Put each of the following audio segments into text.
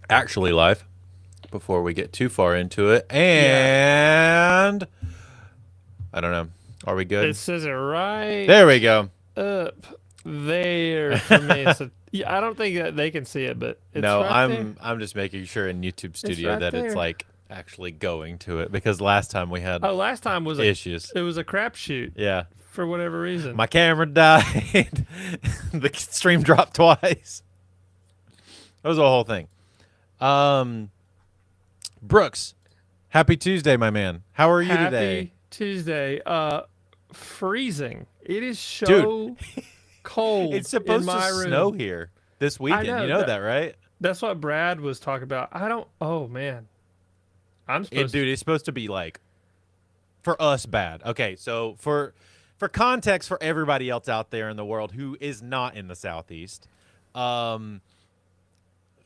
actually live before we get too far into it. Yeah, And I don't know. Are we it good? says it right There we go. up there for me. So yeah, I don't think that they can see it, but it's No, right there. I'm just making sure in YouTube It's Studio right that it's there. like actually going to it because last time we had Oh, last time was a issues. it was a crapshoot Yeah. for whatever reason. My camera died. The stream dropped twice. That was a whole thing. Um Brooks, happy Tuesday, my man. How are you today? Happy Tuesday. Freezing. It is Dude, so it's cold in supposed to my snow room. here this I weekend. You know know that. that, right? That's what Brad was talking about. I don't. Oh man, I'm supposed. Dude, it's supposed to be like for us bad. Okay, so for context for everybody else out there in the world who is not in the southeast, um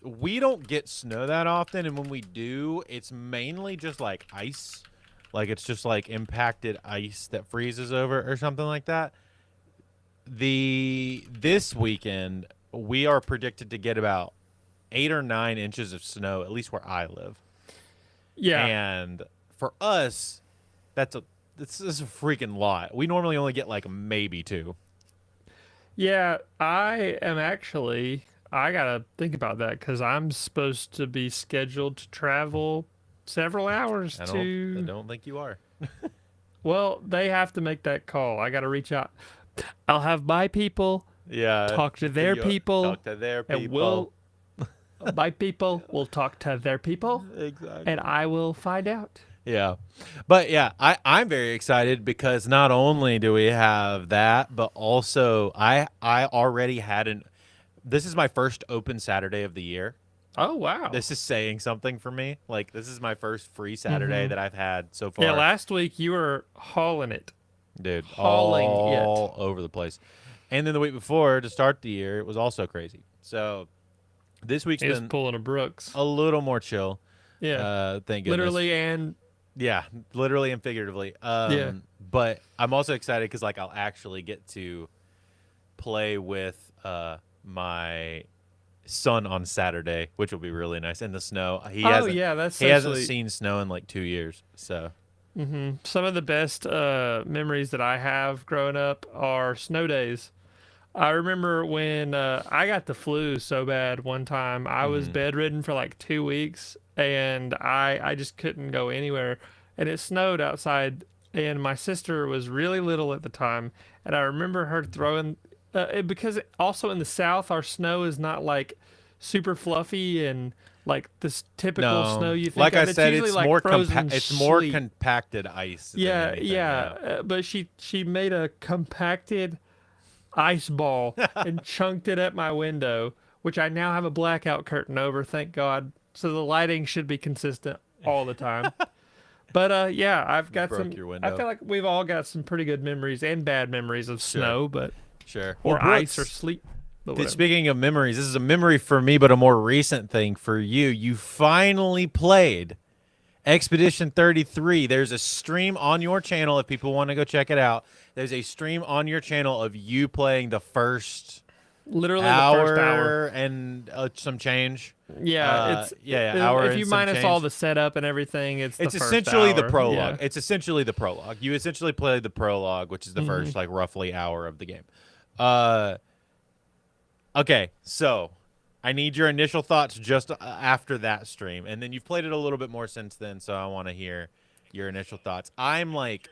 we don't get snow that often, and when we do, it's mainly just like ice. Like it's just like impacted ice that freezes over or something like that. This weekend we are predicted to get about 8 or 9 inches of snow, at least where I live. Yeah, And for us, that's a this is a freaking lot. We normally only get like maybe two. yeah. I am actually. I gotta think about that because I'm supposed to be scheduled to travel several hours I to. don't think you are. Well, they have to make that call. I gotta reach out. I'll have my people Yeah, talk to their you people, talk to their and people. my people will talk to their people, and Exactly. I will find out. Yeah. But yeah, I'm very excited because not only do we have that, but also I already had an this is my first open Saturday of the year. Oh wow. This is saying something for me. Like this is my first free Saturday Mm-hmm. that I've had so Yeah, far. last week you were hauling it. Dude, Hauling it. all over the place. And then the week before to start the year, it was also crazy. So this week's He was been pulling a Brooks. a little more chill. Yeah. Thank goodness. Literally and Yeah, literally and figuratively. yeah. But I'm also excited because like I'll actually get to play with my son on Saturday, which will be really nice in the snow. Oh yeah, that's He so hasn't sweet. seen snow in like 2 years. So Some of the best memories that I have growing up are snow days. I remember when I got the flu so bad one time. I was mhm. bedridden for like 2 weeks and I just couldn't go anywhere. And it snowed outside. And my sister was really little at the time. And I remember her throwing, because also in the South, our snow is not like super fluffy and like this typical No, snow you think like I of. It's said, usually it's like more frozen it's more sleet. compacted ice than Yeah, anything. yeah. Yeah. But she made a compacted ice ball and chunked it at my window, which I now have a blackout curtain over, thank God. So the lighting should be consistent all the time. But yeah, I've got Broke some your I window. feel like we've all got some pretty good memories and bad memories of Sure. snow, but Sure. Well, or ice or Brooks, sleet, but whatever. speaking of memories, this is a memory for me, but a more recent thing for you. You finally played Expedition 33. There's a stream on your channel if people want to go check it out. There's a stream on your channel of you playing the first Literally the first hour. hour and some change. Yeah, Yeah, hour if you and some minus all change. the setup and everything, it's the It's first essentially the hour. prologue. Yeah. It's essentially the prologue. You essentially play the prologue, which is the hmm first like roughly hour of the game. Uh, okay, so I need your initial thoughts just after that stream, and then you've played it a little bit more since then. So I want to hear your initial thoughts. I'm like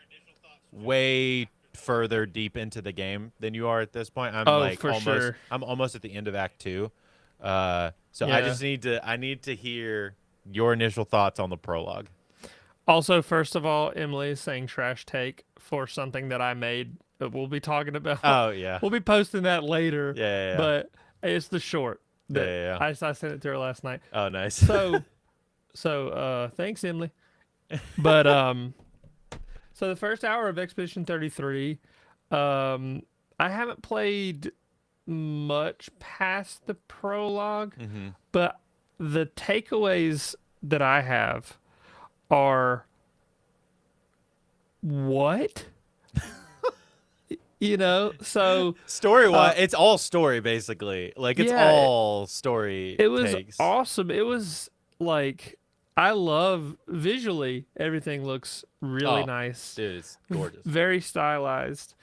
way further deep into the game than you are at this point. Oh, for sure. I'm almost at the end of Act Two. So Yeah. I need to hear your initial thoughts on the prologue. Also, first of all, Emily is saying trash take for something that I made that we'll be talking about. Oh yeah, We'll be posting that later, yeah. but it's the short Yeah, that yeah, yeah. I sent it to her last night. Oh, nice. So thanks Emily. But so the first hour of Expedition 33, I haven't played much past the prologue, hmm but the takeaways that I have are what? So Story uh, wise, it's all story basically. Like it's yeah, all story it was takes. awesome. It was like I love visually everything looks really Oh, nice, dude, it's gorgeous. very stylized.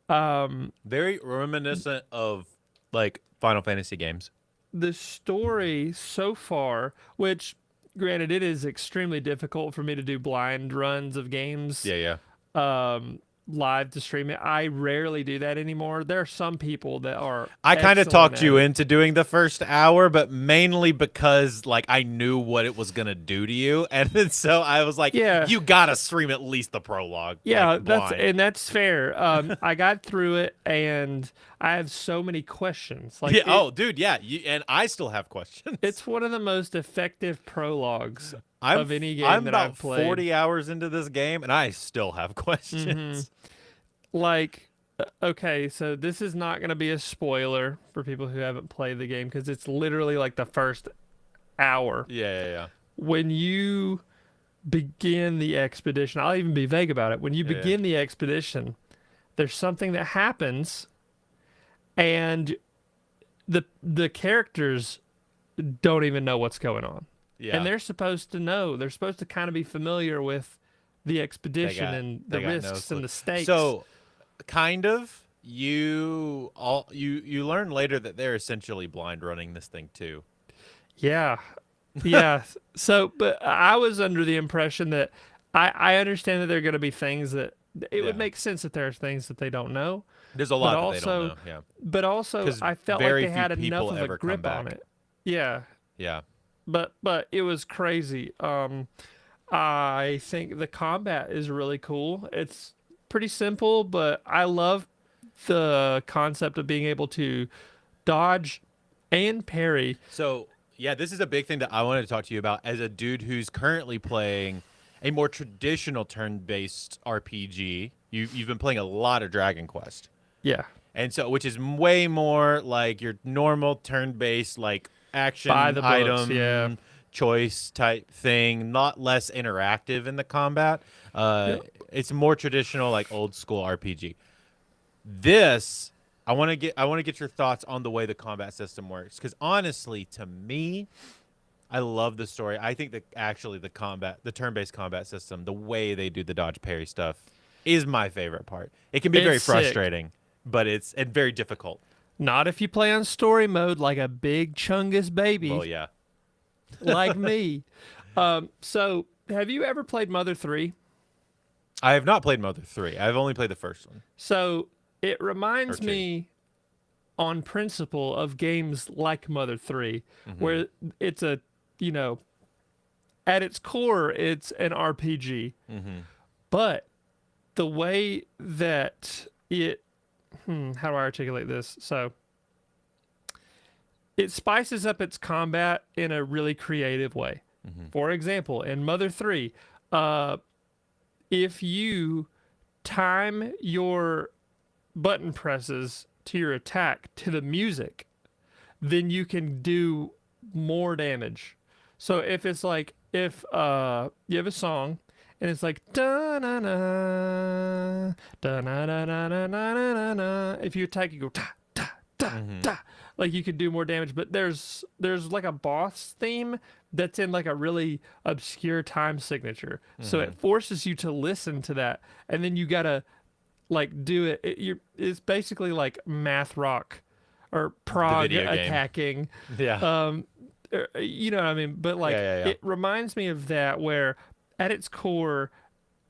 Um, Very reminiscent of like Final Fantasy games. the story so far, which granted it is extremely difficult for me to do blind runs of games Yeah, yeah. um live to stream it. I rarely do that anymore. There are some people that are I kind of excellent talked at you it. into doing the first hour, but mainly because like I knew what it was gonna do to you, and then so I was like, Yeah. you gotta stream at least the prologue, like Yeah, blind. that's fair. I got through it and I have so many questions. Like Yeah. Oh, dude. Yeah. And I still have questions. it's one of the most effective prologues I'm of any game I'm that I've about played. 40 hours into this game, and I still have hmm questions. Like, okay, so this is not going to be a spoiler for people who haven't played the game because it's literally like the first hour. Yeah, yeah, yeah, When you begin the expedition, I'll even be vague about it. When you yeah, yeah. begin the expedition, there's something that happens, and the characters don't even know what's going on. And Yeah. they're supposed to know. They're supposed to kind of be familiar with the expedition and the They got no risks clue. and the stakes. So, kind of. You learn later that they're essentially blind running this thing too. Yeah. Yeah. So, but I was under the impression that I understand that there are going to be things that it would Yeah. make sense that there are things that they don't know, There's a but lot that they don't also, know. Yeah. but also Because I felt like very they few had enough people of a ever come grip on back. it. Yeah. Yeah. But it was crazy. I think the combat is really cool. It's pretty simple, but I love the concept of being able to dodge and parry. So, yeah, this is a big thing that I wanted to talk to you about as a dude who's currently playing a more traditional turn-based RPG. You've been playing a lot of Dragon Quest. Yeah. And so, which is way more like your normal turn-based, like By action the books, yeah. item choice type thing, not less interactive in the combat. Yeah. It's more traditional, like old school RPG. This, I want to get your thoughts on the way the combat system works, because honestly, to me, I love the story. I think that actually the turn-based combat system, the way they do the dodge parry stuff, is my favorite part. It can be very It's sick. frustrating, but it's and very difficult. Not if you play on story mode like a big chungus Well, baby yeah. like me. So have you ever played Mother 3? I have not played Mother 3. I've only played the first one So it or reminds two. me on principle of games like Mother 3, Mm-hmm. where it's you know, at its core, it's an RPG. Mm-hmm. But the way that how do I articulate this? So it spices up its combat in a really creative way. Mm-hmm. For example, in Mother 3, uh, if you time your button presses to your attack to the music, then you can do more damage. So if it's like if you have a song and it's like da na na da na na na na na na na, if you attack you go ta ta ta Mm-hmm. ta, like you could do more damage. But there's like a boss theme that's in like a really obscure time signature, so Mm-hmm. it forces you to listen to that, and then you gotta like do it. It's basically like math rock or The prog video game. attacking. Yeah. Um, you know what I mean? But like, Yeah, yeah, yeah. it reminds me of that where at its core,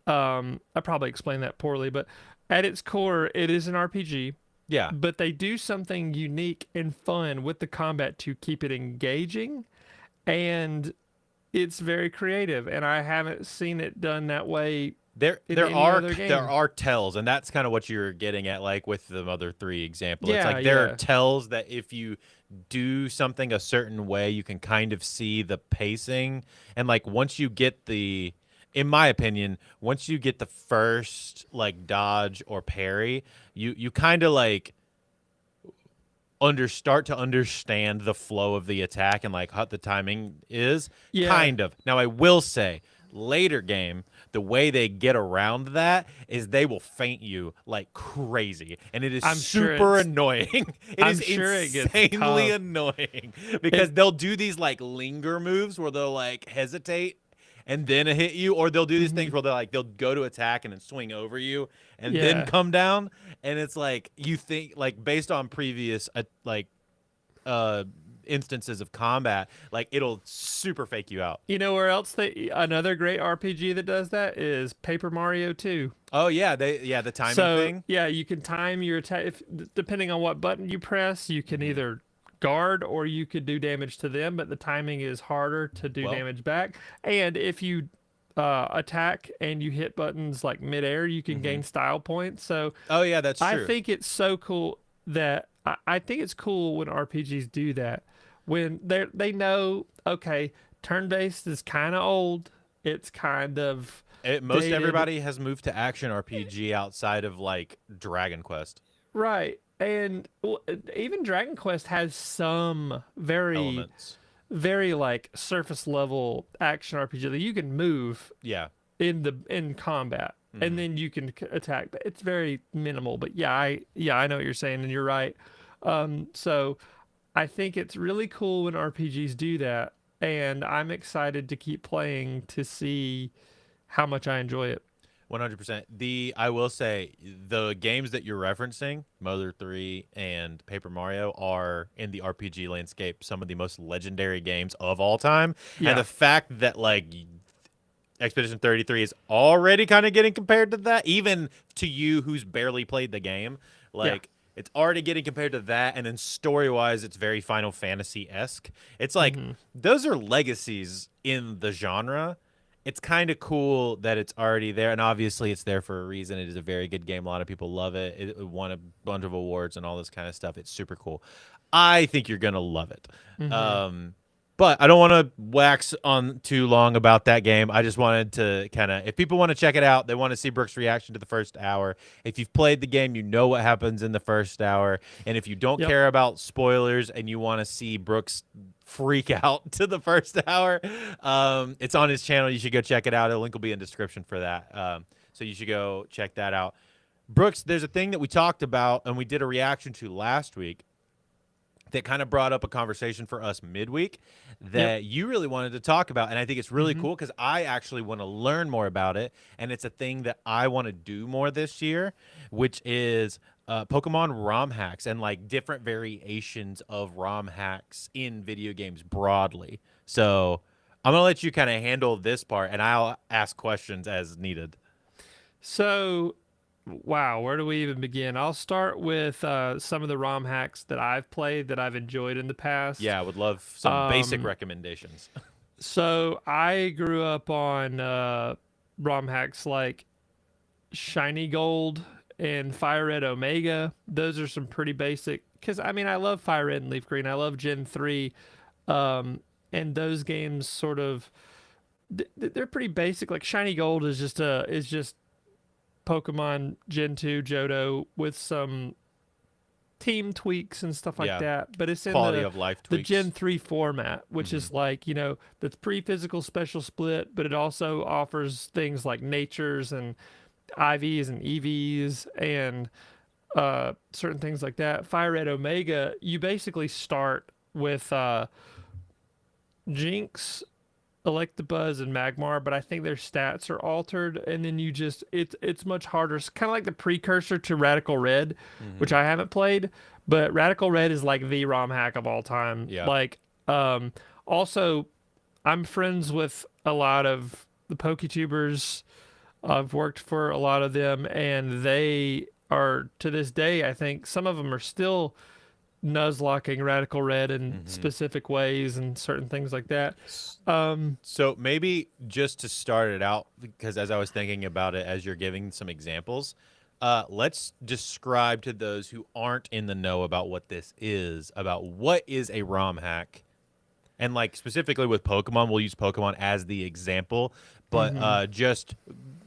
I probably explained that poorly, but at its core, it is an RPG, Yeah. but they do something unique and fun with the combat to keep it engaging, and it's very creative, and I haven't seen it done that way There in there any are other there game. are tells, and that's kind of what you're getting at, like with the Mother 3 example. It's Yeah, like there are yeah. tells that if you do something a certain way, you can kind of see the pacing. And like once you get in my opinion, once you get the first like dodge or parry, you kind of like start to understand the flow of the attack and like how the timing is Yeah. kind of. Now I will say Later game, the way they get around that is they will feint you like crazy, and it is I'm sure super it's annoying. It I'm is sure it gets insanely tough. annoying because It they'll do these like linger moves where they'll like hesitate and then hit you, or they'll do these things mhm. where they'll go to attack and then swing over you and then Yeah. come down, and it's like you think like based on previous uh instances of combat, like it'll super fake you out. You know where else they another great RPG that does that is Paper Mario 2. Oh yeah, the timing So thing. yeah, you can time your attack depending on what button you press. You can Hmm. either guard or you could do damage to them, but the timing is harder to do Well, damage back. And if you attack and you hit buttons like midair, you can hmm gain style points. So oh yeah, that's I true. think it's so cool that I think it's cool when RPGs do that. When they know, okay, turn based is kind of old. It's kind of Most dated. everybody has moved to action RPG outside of like Dragon Quest Right. And even Dragon Quest has some very, elements. very like surface level action RPG that you can move Yeah. in combat and Hmm. then you can attack. But it's very minimal. But yeah, I know what you're saying, and you're right. So I think it's really cool when RPGs do that, and I'm excited to keep playing to see how much I enjoy it. 100%. I will say the games that you're referencing, Mother 3 and Paper Mario, are in the RPG landscape some of the most legendary games of all time. And Yeah. the fact that like Expedition 33 is already kind of getting compared to that, even to you who's barely played the game. Yeah. Like, it's already getting compared to that. And then story wise, it's very Final Fantasy esque. It's like, Hmm. those are legacies in the genre. It's kind of cool that it's already there. And obviously, it's there for a reason. It is a very good game. A lot of people love it. It won a bunch of awards and all this kind of stuff. It's super cool. I think you're going to love it. Hmm. Um, but I don't want to wax on too long about that game. I just wanted to kind of, if people want to check it out, they want to see Brooks' reaction to the first hour. If you've played the game, you know what happens in the first hour. And if you don't Yep. care about spoilers and you want to see Brooks freak out to the first hour, it's on his channel. You should go check it out. The link will be in the description for that. So you should go check that out. Brooks, there's a thing that we talked about and we did a reaction to last week that kind of brought up a conversation for us midweek Yep. that you really wanted to talk about. And I think it's really Hmm. cool because I actually want to learn more about it. And it's a thing that I want to do more this year, which is Pokemon ROM hacks and like different variations of ROM hacks in video games broadly. So I'm going to let you kind of handle this part and I'll ask questions as needed. So, wow, where do we even begin? I'll start with some of the ROM hacks that I've played that I've enjoyed in the past. Yeah, I would love some basic Um, recommendations. so I grew up on ROM hacks like Shiny Gold and Fire Red Omega. Those are some pretty basic. Because I mean, I love Fire Red and Leaf Green. I love Gen 3, and those games sort of they're pretty basic. Like Shiny Gold is just Pokemon Gen 2 Johto with some team tweaks and stuff like Yeah, that. But it's in quality of life the Gen tweaks. 3 format, which Hmm. is like, that's pre-physical special split, but it also offers things like natures and IVs and EVs and certain things like that. Fire Red Omega, you basically start with Jinx, Electabuzz, and Magmar, but I think their stats are altered, and then it's much harder. It's kind of like the precursor to Radical Red, which Hmm. I haven't played, but Radical Red is like the ROM hack of all time. Yeah. Like, also, I'm friends with a lot of the PokeTubers. I've worked for a lot of them, and they are to this day. I think some of them are still nuzlocking Radical Red in Hmm. specific ways and certain things like that. S- Um, So maybe just to start it out, because as I was thinking about it, as you're giving some examples, let's describe to those who aren't in the know about what this is, about what is a ROM hack, and like specifically with Pokemon, we'll use Pokemon as the example, but mhm. just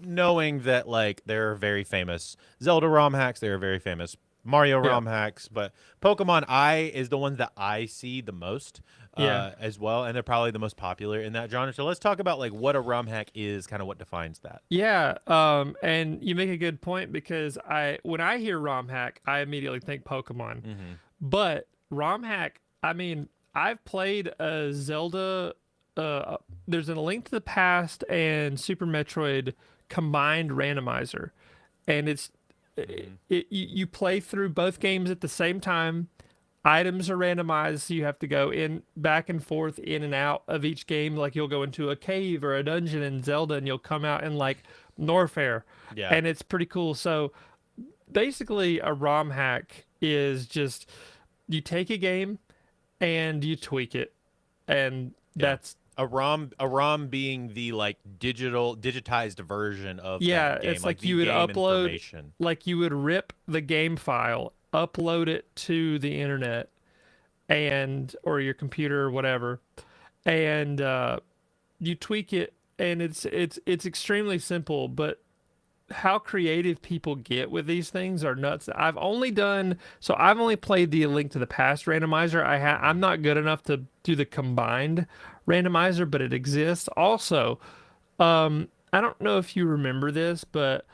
knowing that like there are very famous Zelda ROM hacks, there are very famous Mario Yeah. ROM hacks, but Pokemon I is the ones that I see the most. Yeah. as well, and they're probably the most popular in that genre. So let's talk about like what a ROM hack is, kind of what defines that. Yeah, and you make a good point because when I hear ROM hack, I immediately think Pokemon. Mm-hmm. But ROM hack, I mean, I've played a Zelda. There's a Link to the Past and Super Metroid combined randomizer, and Mm-hmm. you play through both games at the same time. Items are randomized, so you have to go in back and forth in and out of each game. Like you'll go into a cave or a dungeon in Zelda, and you'll come out in like Norfair, Yeah. and it's pretty cool. So basically, a ROM hack is just you take a game and you tweak it, and Yeah. that's A ROM being the like digitized version of yeah. that game, It's like like the you would game upload, information. like you would rip the game file, upload it to the internet, and or your computer or whatever, and you tweak it, and it's extremely simple, but how creative people get with these things are nuts. I've only played the Link to the Past randomizer. I'm not good enough to do the combined randomizer, but it exists. Also, I don't know if you remember this, but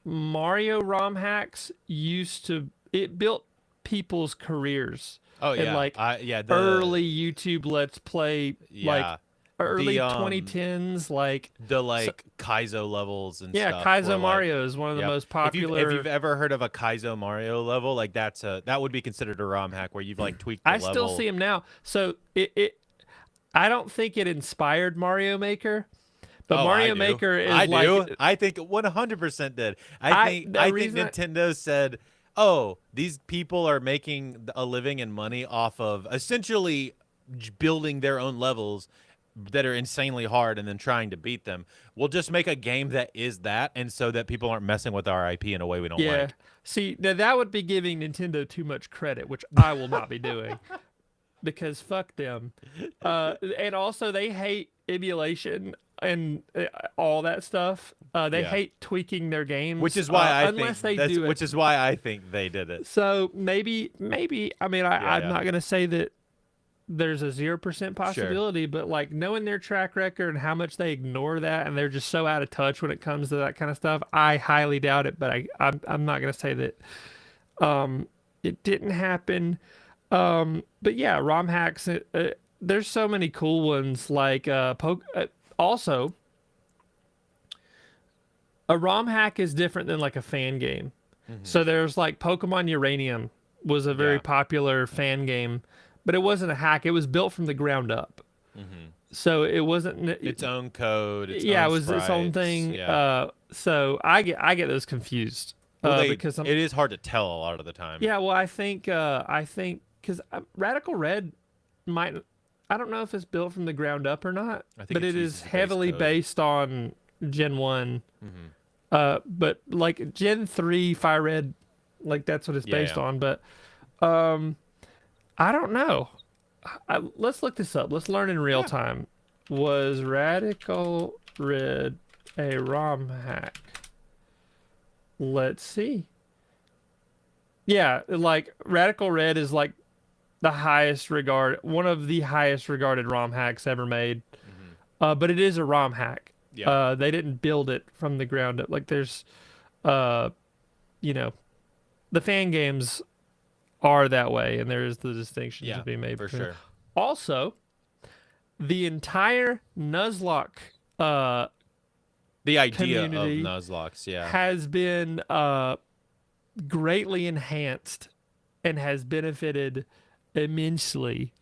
Mario ROM hacks used to it built people's careers Oh and yeah, like yeah, early YouTube Let's Play, like yeah, early the 2010s, like the so, like Kaizo levels and yeah, stuff were Kaizo like, Mario is one of the yep. most If you've popular. ever heard of a Kaizo Mario level, like that would be considered a ROM hack where you've like tweaked the I still level. see him now. So I don't think it inspired Mario Maker, but Oh, I Mario do. Maker is I do. like I think 100% did. the I think reason Nintendo said, "Oh, these people are making a living and money off of essentially building their own levels that are insanely hard and then trying to beat them. We'll just make a game that is that, and so that people aren't messing with our IP in a way we don't yeah. like." See, now that would be giving Nintendo too much credit, which I will not be doing because fuck them. And also they hate emulation and all that stuff. They Yeah. hate tweaking their games, Which is why I think unless they do it. which is why I think they did it. So maybe. I mean, Yeah, I'm yeah. not gonna say that there's a 0% Sure. possibility, but like knowing their track record and how much they ignore that, and they're just so out of touch when it comes to that kind of stuff, I highly doubt it. But I'm not gonna say that it didn't happen. But yeah, ROM hacks. There's so many cool ones. Like also, a ROM hack is different than like a fan game. So there's like Pokemon Uranium was a very Yeah. popular fan game, but it wasn't a hack. It was built from the ground up. Hmm. So it wasn't. Its own code, its Yeah, own it was its own sprites, thing. Yeah. So I get those confused Well, because it is hard to tell a lot of the time. yeah. Well, I think because Radical Red might. I don't know if it's built from the ground up or not, I think but it it uses is the base heavily code. based on Gen 1. Hmm. But like Gen 3 Fire Red, like that's what it's Yeah, based yeah. on. But I don't know. Let's look this up. Let's learn in real time. Was Radical Red a ROM hack? Let's see. Yeah, like Radical Red is like one of the highest regarded ROM hacks ever made. But it is a ROM hack. Yeah. They didn't build it from the ground up. Like there's, uh, you know, the fan games are that way, and there is the distinction Yeah, to be made for between them. sure. Also, the entire Nuzlocke The idea community of Nuzlocke, yeah. has been greatly enhanced and has benefited immensely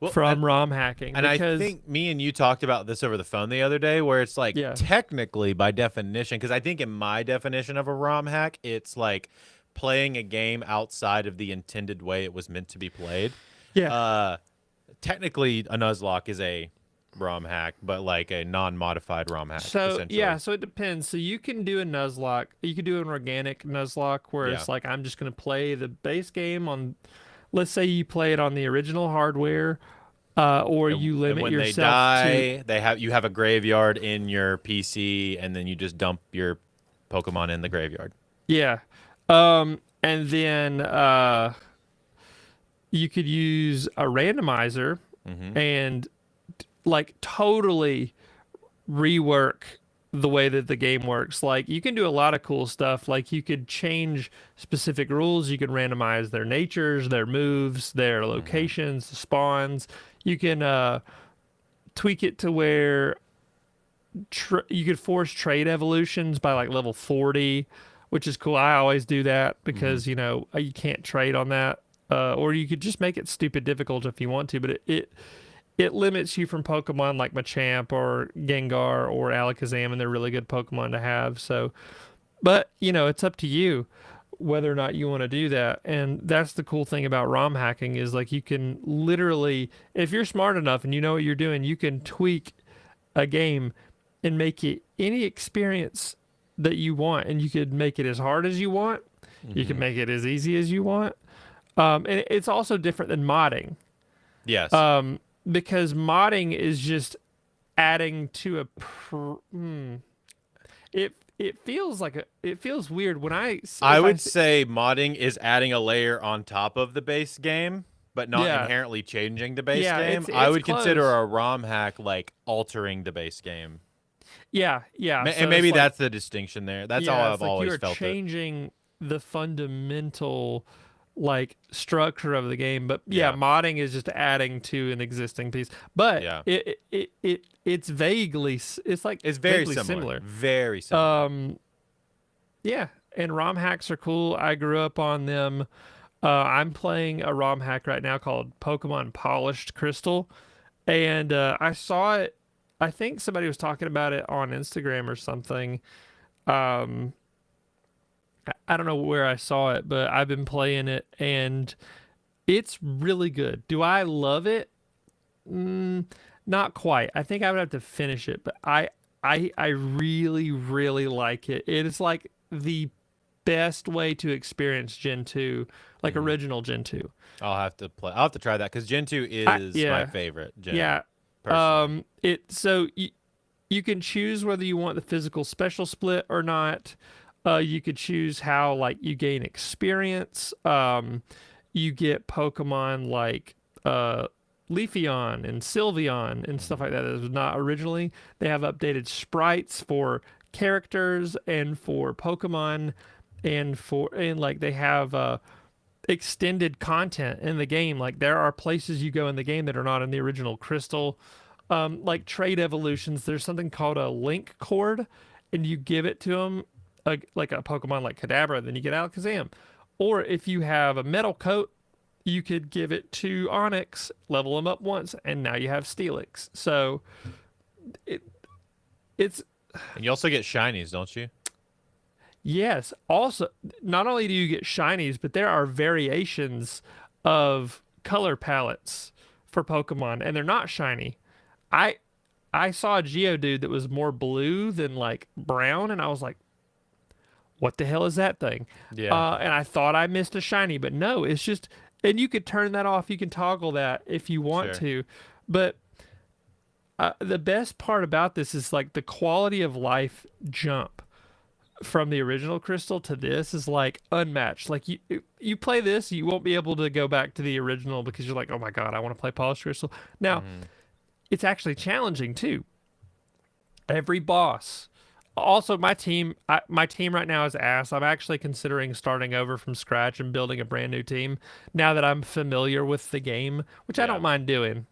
Well, from ROM hacking. and I because, think me and you talked about this over the phone the other day, where it's like Yeah. technically by definition, because I think in my definition of a ROM hack, it's like playing a game outside of the intended way it was meant to be played. yeah, Technically, a Nuzlocke is a ROM hack, but like a non-modified ROM hack. Essentially. So it depends. So you can do a Nuzlocke. You can do an organic Nuzlocke where Yeah. it's like I'm just gonna play the base game on. Let's say you play it on the original hardware, or you And limit when yourself they die, you have a graveyard in your PC, and then you just dump your Pokemon in the graveyard. yeah, and then you could use a randomizer Mm-hmm. and like totally rework the way that the game works. Like you can do a lot of cool stuff. Like you could change specific rules. You can randomize their natures, their moves, their Mm-hmm. locations, spawns. You can tweak it to where you could force trade evolutions by like level 40, which is cool. I always do that Mm-hmm. because you can't trade on that. Or you could just make it stupid difficult if you want to, but it limits you from Pokemon like Machamp or Gengar or Alakazam, and they're really good Pokemon to have. So, but it's up to you whether or not you want to do that. And that's the cool thing about ROM hacking is like you can literally, if you're smart enough and you know what you're doing, you can tweak a game and make it any experience that you want, and you could make it as hard as you want. You can Mm-hmm. make it as easy as you want. And it's also different than modding. Yes. Um, because modding is just adding to it feels like it feels weird when I would say modding is adding a layer on top of the base game, but not yeah, inherently changing the base yeah, game. I it's would consider close. a ROM hack like altering the base game. Yeah, And so it's maybe like that's the distinction there. That's how yeah, I've it's like you always are felt it. changing the fundamental like structure of the game. But yeah, Yeah. modding is just adding to an existing piece. But Yeah. it's it's like It's very vaguely similar. similar. Very similar. Um, yeah, and ROM hacks are cool. I grew up on them. I'm playing a ROM hack right now called Pokemon Polished Crystal, and I saw it. I think somebody was talking about it on Instagram or something. Um, I don't know where I saw it, but I've been playing it, and it's really good. Do I love it? Mm, not quite. I think I would have to finish it, but I really really like it. It is like the best way to experience Gen 2, like Hmm. original Gen 2. I'll have to play. I'll have to try that because Gen 2 I is my yeah, favorite gen, yeah. personally. You can choose whether you want the physical special split or not. You could choose how like you gain experience. You get Pokemon like Leafeon and Sylveon and stuff Hmm. like that that was not originally. They have updated sprites for characters and for Pokemon and like they have extended content in the game. Like there are places you go in the game that are not in the original Crystal. Like trade evolutions, there's something called a link cord, and you give it to them, like a Pokemon like Kadabra, then you get Alakazam. Or if you have a metal coat, you could give it to Onyx, level them up once, and now you have Steelix. So it it's And you also get shinies, don't you? yes. Also, not only do you get shinies, but there are variations of color palettes for Pokemon, and they're not shiny. I I saw a Geodude that was more blue than like brown, and I was like, "What the hell is that thing?" Yeah. And I thought I missed a shiny, but no, it's just. And you could turn that off. You can toggle that if you want Sure. to, but the best part about this is like the quality of life jump from the original Crystal to this is like unmatched. Like you play this, you won't be able to go back to the original because you're like, oh my god, I want to play Polished Crystal. Now Hmm. it's actually challenging too. Every boss. Also, my team right now is ass. I'm actually considering starting over from scratch and building a brand new team now that I'm familiar with the game, which I Yeah. don't mind doing.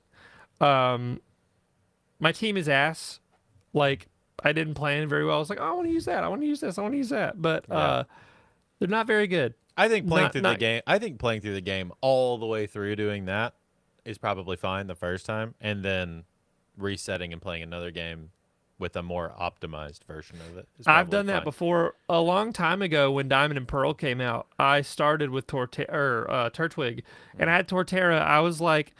Um, my team is ass. Like I didn't plan very well. I was like, oh, I want to use that. I want to use this. I want to use that. But Yeah. they're not very good. I think playing Not through the not game, I think playing through the game all the way through doing that is probably fine the first time, and then resetting and playing another game with a more optimized version of it is I've probably done that fine. before a long time ago when Diamond and Pearl came out. I started with Turtwig, and I Mm. had Torterra. I was like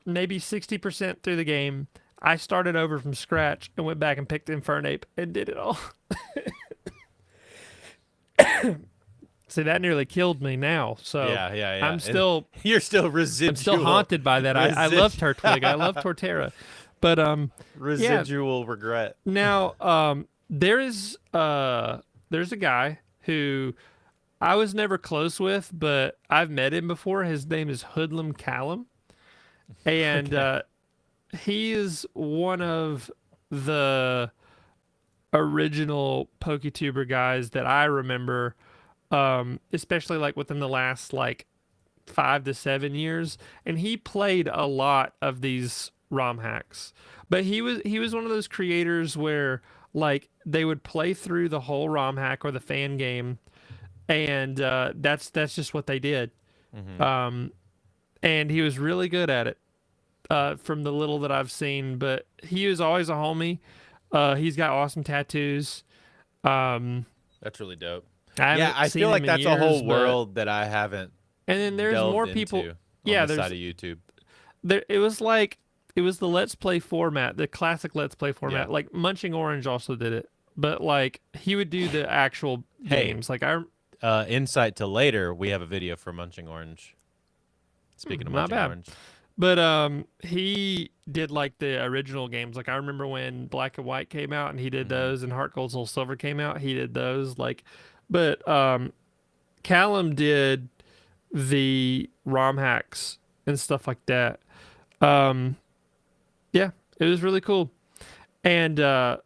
maybe 60% through the game. I started over from scratch and went back and picked Infernape and did it all. See, that nearly killed me now. So Yeah, yeah, yeah. I'm And still you're still I'm still residual, haunted by that. I love Turtwig. I love Torterra. But yeah, residual regret. now there's a guy who I was never close with, but I've met him before. His name is Hoodlum Callum, and Okay. he is one of the original PokeTuber guys that I remember, especially like within the last like 5 to 7 years, and he played a lot of these ROM hacks. But he was one of those creators where like they would play through the whole ROM hack or the fan game, and that's just what they did. Hmm. Um, and he was really good at it. From the little that I've seen, but he was always a homie. He's got awesome tattoos. Um, That's really dope. I Yeah, haven't I feel seen like him in that's a years, whole but world that I haven't and then there's delved more people. into on Yeah, this side there's of YouTube. there. It was like it was the Let's Play format, the classic Let's Play Yeah. format. Like Munching Orange also did it, but like he would do the actual Hey, games. Like I, insight to later, we have a video for Munching Orange. Speaking of not Munching bad. Orange. But he did like the original games. Like I remember when Black and White came out and he did Hmm. those, and Heart Gold Soul Silver came out, he did those. Like, but Callum did the ROM hacks and stuff like that. Um, yeah, it was really cool. And yeah,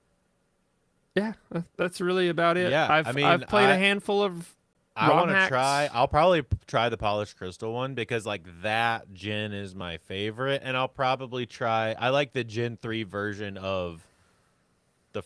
that's really about it. Yeah, I mean, I've played a handful of I ROM want to try. hacks. I'll probably try the polished crystal one because like that gin is my favorite, and I'll probably try. I like the Gen 3 version of the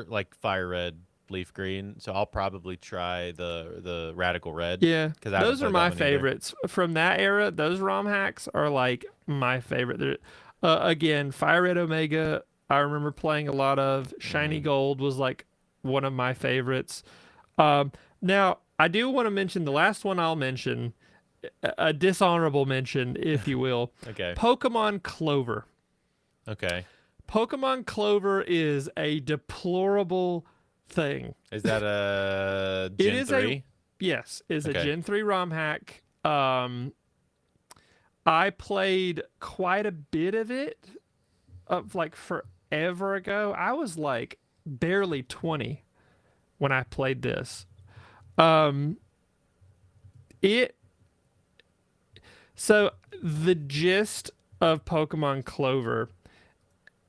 like fire red, leaf green. So I'll probably try the radical red Yeah, because I haven't those are played that my one either. favorites from that era. Those ROM hacks are like my favorite. Again, Fire Red Omega, I remember playing a lot of. Shiny Hmm. Gold was like one of my favorites. Now, I do want to mention the last one I'll mention, a dishonorable mention, if you will. Okay. Pokemon Clover. Okay. Pokemon Clover is a deplorable thing. Is that a It Gen is a 3? yes, is a Okay. Gen 3 ROM hack. I played quite a bit of it of like forever ago. I was like barely 20 when I played this. Um it so the gist of Pokemon Clover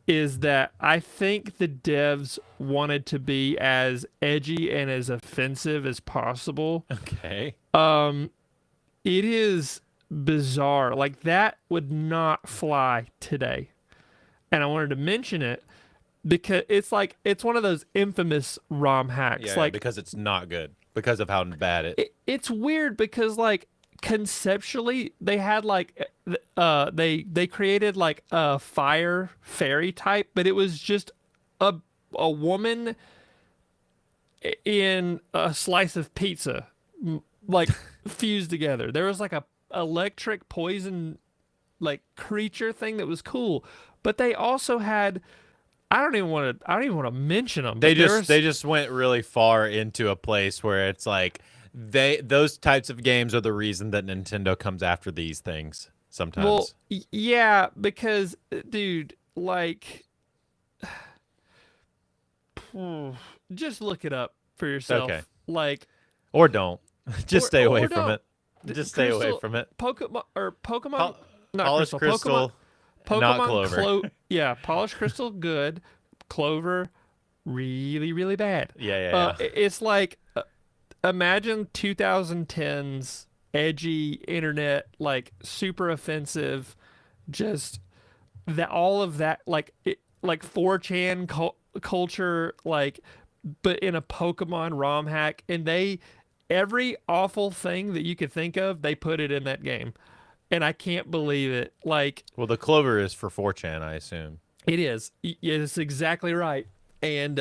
is that I think the devs wanted to be as edgy and as offensive as possible. Okay. Um it is bizarre. Like that would not fly today. And I wanted to mention it because it's like it's one of those infamous ROM hacks. Yeah, Like because it's not good because of how bad it. it's weird because like conceptually they had like they created like a fire fairy type, but it was just a woman in a slice of pizza like fused together. There was like a electric poison like creature thing that was cool, but they also had I don't even want to mention them, They but just there's they just went really far into a place where it's like those types of games are the reason that Nintendo comes after these things well sometimes. yeah, because dude, like just look it up for Okay. yourself. Like Or don't. Just stay away or from don't it. Just stay away Crystal from it. Pokemon Pol- not Polished Crystal Pokemon crystal, not clover. Yeah, Polished Crystal good, Clover really really bad. Yeah, yeah, yeah. It's like imagine 2010s edgy internet like super offensive just that all of that like like 4chan culture like but in a Pokemon ROM hack and they every awful thing that you could think of they put it in that game and I can't believe it like Well, the clover is for 4chan, I assume. it is it's exactly right and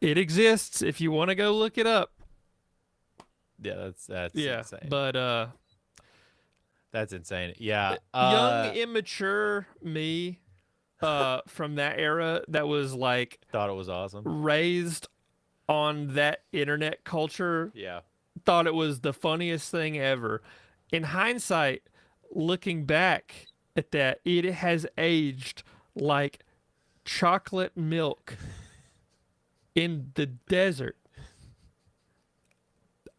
it exists if you want to go look it up. Yeah, that's Yeah, insane. but That's insane. Yeah. young immature me from that era that was like Thought it was awesome. raised on that internet culture Yeah. thought it was the funniest thing ever. In hindsight, looking back at that, it has aged like chocolate milk in the desert.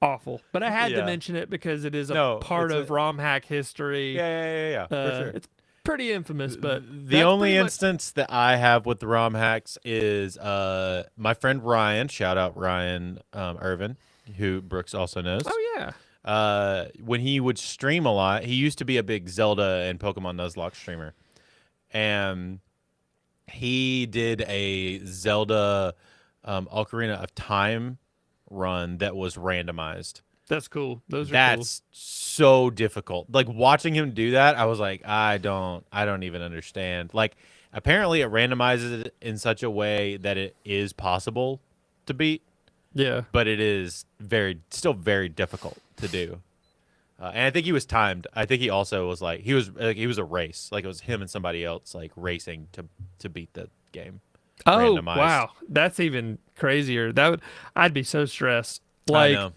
awful. But I had to Yeah. mention it because it is a No, part it's of a ROM hack history. yeah, for sure. It's pretty infamous, but The that's only pretty much. instance that I have with the ROM hacks is my friend Ryan, shout out Ryan Irvin, who Brooks also knows. Oh yeah, When he would stream a lot, he used to be a big Zelda and Pokemon Nuzlocke streamer. And he did a Zelda Ocarina of Time run that was randomized. that's cool. Those are cool. That's so difficult. Like watching him do that, I was like, I don't even understand. Like apparently it randomizes it in such a way that it is possible to beat, Yeah. but it is still very difficult to do. And I think he was timed. I think he also was like he was a race. Like it was him and somebody else like racing to beat the game. Oh Randomized. wow, that's even crazier. I'd be so stressed. I Like know.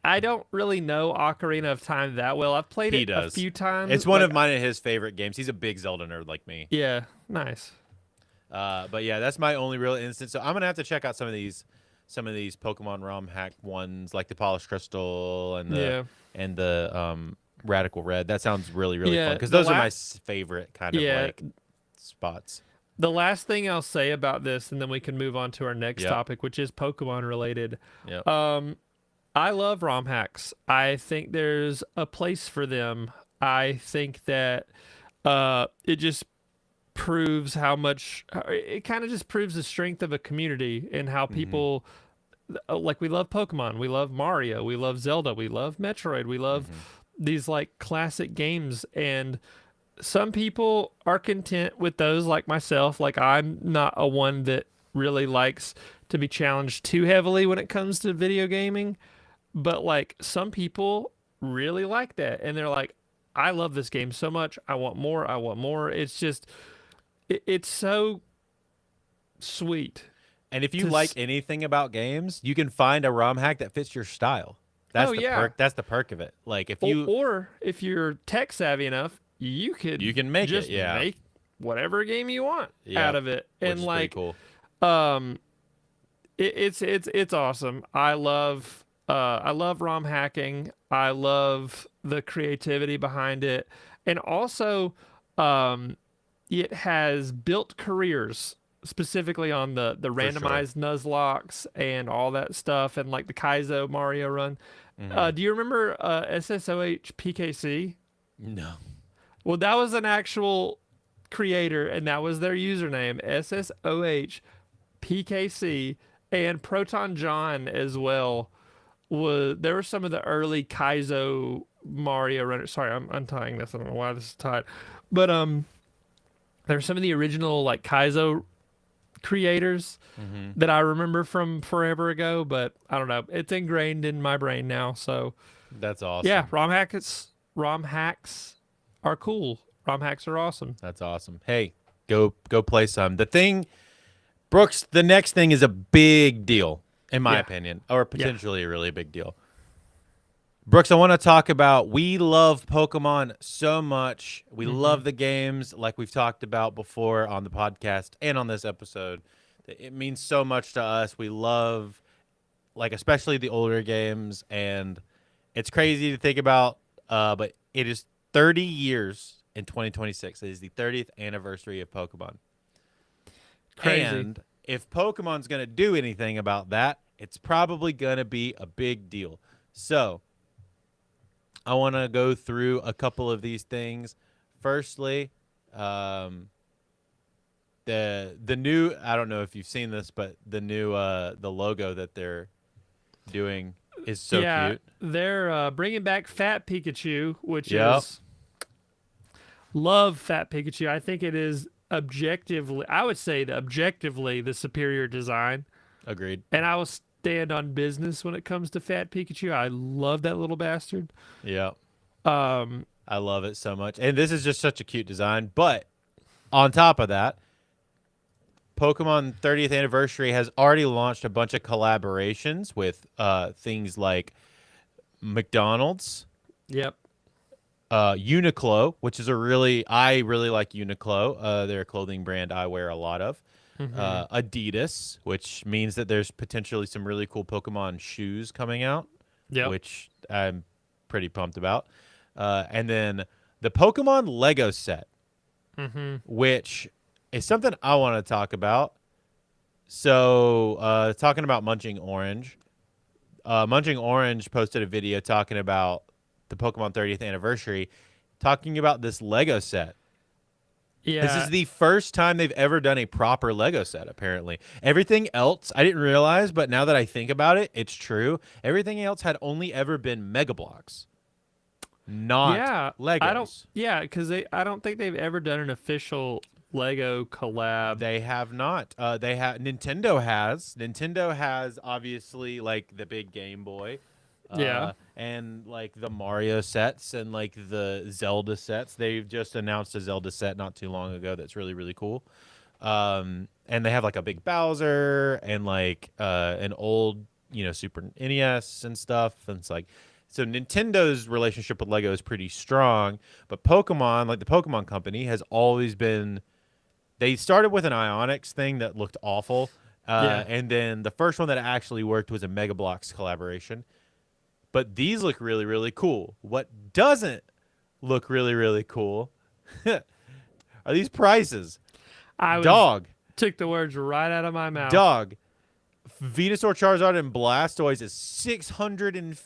I don't really know Ocarina of Time that well. I've played He it a does. few times. It's one like, of mine and his favorite games. He's a big Zelda nerd like me. Yeah, nice. But yeah, that's my only real instance. So I'm gonna have to check out some of these Pokemon ROM hack ones, like the Polished Crystal and Yeah. the Radical Red. That sounds really fun Yeah, because the those are my last- favorite kind of Yeah. like spots. The last thing I'll say about this, and then we can move on to our next Yep. topic, which is Pokemon related. Yep. I love ROM hacks. I think there's a place for them. I think that it just proves how much it kind of just proves the strength of a community and how people like we love Pokemon, we love Mario, we love Zelda, we love Metroid, we love these like classic games, and some people are content with those like myself. Like I'm not a one that really likes to be challenged too heavily when it comes to video gaming, but like some people really like that and they're like, I love this game so much, I want more, I want more. It's just it's so sweet. And if you to like s- anything about games, you can find a ROM hack that fits your style. That's Oh, the yeah. perk. That's the perk of it. Like if or if you're tech savvy enough, you could you can make just it, yeah, make whatever game you want Yeah, out of it. which And is pretty like cool. um it's awesome. I love ROM hacking. I love the creativity behind it. And also it has built careers specifically on the For sure. randomized Nuzlocks and all that stuff and like the Kaizo Mario run. Mhm. Do you remember SSOH PKC? No. Well, that was an actual creator and that was their username, SSOH PKC, and Proton John as well. There were some of the early Kaizo Mario runners. Sorry, I'm untying this. I don't know why this is tied, but there were some of the original like Kaizo creators that I remember from forever ago. But I don't know. It's ingrained in my brain now. So That's awesome. yeah, ROM hacks are cool. ROM hacks are awesome. That's awesome. Hey, go play some. The thing, Brooks, the next thing is a big deal, in my Yeah. opinion, or potentially a really big deal. Brooks, I want to talk about, we love Pokemon so much. We love the games like we've talked about before on the podcast and on this episode. It means so much to us. We love, like, especially the older games, and it's crazy to think about, but it is 30 years in 2026. It is the 30th anniversary of Pokemon. Crazy. And if Pokemon's going to do anything about that, it's probably going to be a big deal. So I want to go through a couple of these things. Firstly, the new, I don't know if you've seen this, but the new the logo that they're doing is so yeah, cute. they're bringing back Fat Pikachu, which Yep. is love Fat Pikachu. I think it is objectively, I would say, objectively the superior design, Agreed. and I will stand on business when it comes to Fat Pikachu. I love that little bastard. Yeah. Um, I love it so much. And this is just such a cute design. But on top of that, Pokemon 30th anniversary has already launched a bunch of collaborations with things like McDonald's, yep. Uniqlo, which is I really like Uniqlo. They're a clothing brand I wear a lot of. Adidas, which means that there's potentially some really cool Pokemon shoes coming out. Yep. which I'm pretty pumped about. And then the Pokemon Lego set, Mm-hmm. which is something I want to talk about. So, talking about Munching Orange, Munching Orange posted a video talking about the Pokemon 30th anniversary, talking about this Lego set. This Yeah. is the first time they've ever done a proper Lego set, apparently. Everything else, I didn't realize, but now that I think about it, it's true. Everything else had only ever been Mega Blocks, not Yeah. I don't. Legos. Yeah, because I don't think they've ever done an official Lego collab. They have not. They have Nintendo has. Nintendo has obviously like the big Game Boy. Yeah. And like the Mario sets and like the Zelda sets. They've just announced a Zelda set not too long ago that's really, really cool. And they have like a big Bowser and like an old, Super NES and stuff. And it's like, so Nintendo's relationship with Lego is pretty strong, but Pokemon, like the Pokemon Company, has always been. They started with an Ionix thing that looked awful, Yeah. and then the first one that actually worked was a Mega Bloks collaboration. But these look really, really cool. What doesn't look really, really cool are these prices. I Dog, took the words right out of my mouth. dog. Venusaur, Charizard, and Blastoise is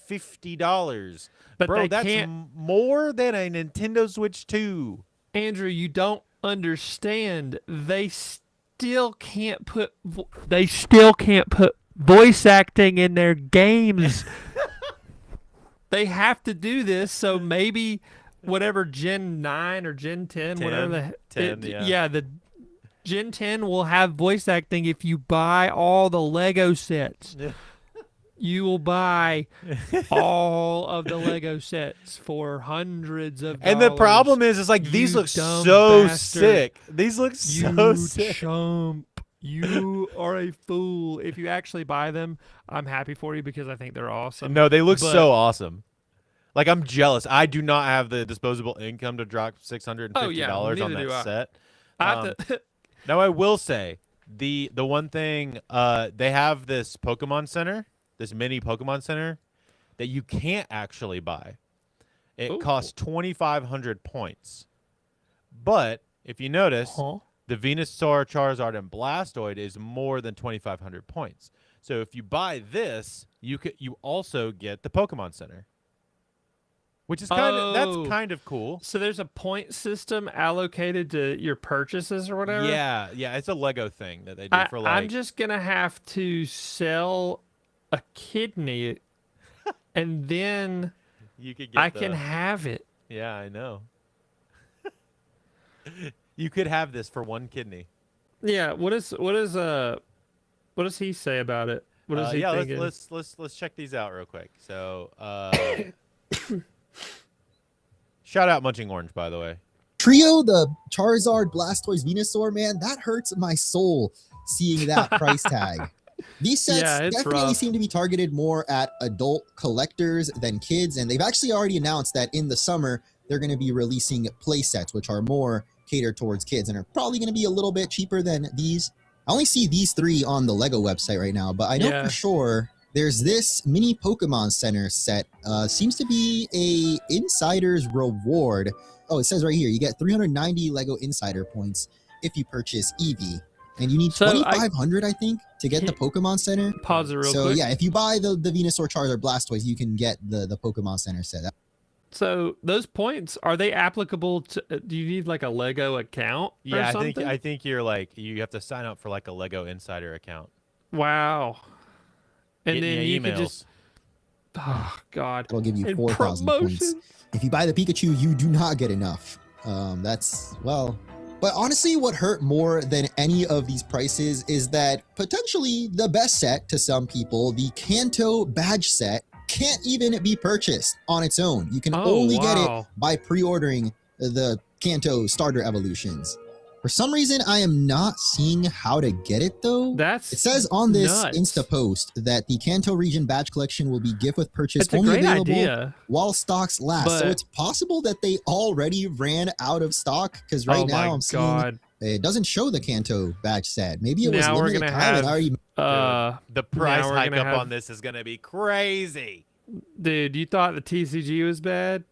$650. But Bro, they that's can't. more than a Nintendo Switch 2. Andrew, you don't understand. They still can't put. They still can't put voice acting in their games. They have to do this, so maybe whatever Gen 9 or Gen 10, 10, whatever the 10, yeah. the Gen 10 will have voice acting if you buy all the Lego sets. You will buy all of the Lego sets for hundreds of dollars. And the problem is like these You look dumb so bastard. sick. These look so You sick. chump. You are a fool. If you actually buy them, I'm happy for you because I think they're awesome. No, they look But- so awesome. Like I'm jealous. I do not have the disposable income to drop $650 Oh, yeah, on neither that do I. set. I have to, Now I will say the one thing they have this Pokemon Center, this mini Pokemon Center that you can't actually buy. It Ooh. costs 2,500 points. But if you notice, huh? the Venusaur, Charizard, and Blastoise is more than 2,500 points. So if you buy this, you also get the Pokemon Center, which is that's kind of cool. So there's a point system allocated to your purchases or whatever. Yeah, it's a Lego thing that they do for like. I'm just gonna have to sell a kidney, and then You could get I can have it. Yeah, I know. You could have this for one kidney. Yeah. What does he say about it? What is he thinking? Let's check these out real quick. So, shout out Munching Orange, by the way. Trio, the Charizard, Blastoise, Venusaur, man, that hurts my soul seeing that price tag. These sets Yeah, it's definitely rough. seem to be targeted more at adult collectors than kids, and they've actually already announced that in the summer they're going to be releasing play sets, which are more catered towards kids and are probably going to be a little bit cheaper than these. I only see these three on the Lego website right now, but I know Yeah. for sure there's this mini Pokemon Center set. Seems to be a insider's reward. Oh, it says right here, you get 390 Lego Insider points if you purchase Eevee. And you need So 2,500, I think, to get the Pokemon Center. Pause it real So quick. yeah, if you buy the Venusaur, Charizard, Blastoise, you can get the Pokemon Center set. So those points, are they applicable to? Do you need like a Lego account? Or Yeah, something? I think you're like you have to sign up for like a Lego Insider account. Wow. And Getting then your you emails. could just. Oh God. It'll give you And 4,000 points. promotions. If you buy the Pikachu, you do not get enough. That's, well... But honestly, what hurt more than any of these prices is that potentially the best set to some people, the Kanto badge set, can't even be purchased on its own. You can Oh, only get it wow. by pre-ordering the Kanto starter evolutions. For some reason, I am not seeing how to get it though. That's It says on this nuts. Insta post that the Kanto region badge collection will be gift with purchase It's a only great available idea. while stocks last. So But- it's possible that they already ran out of stock because right Oh now my I'm seeing God. it doesn't show the Kanto badge set. Maybe it was Now we're limited gonna time and have- already. The price we're hike gonna up have- on this is gonna be crazy. Dude, you thought the TCG was bad?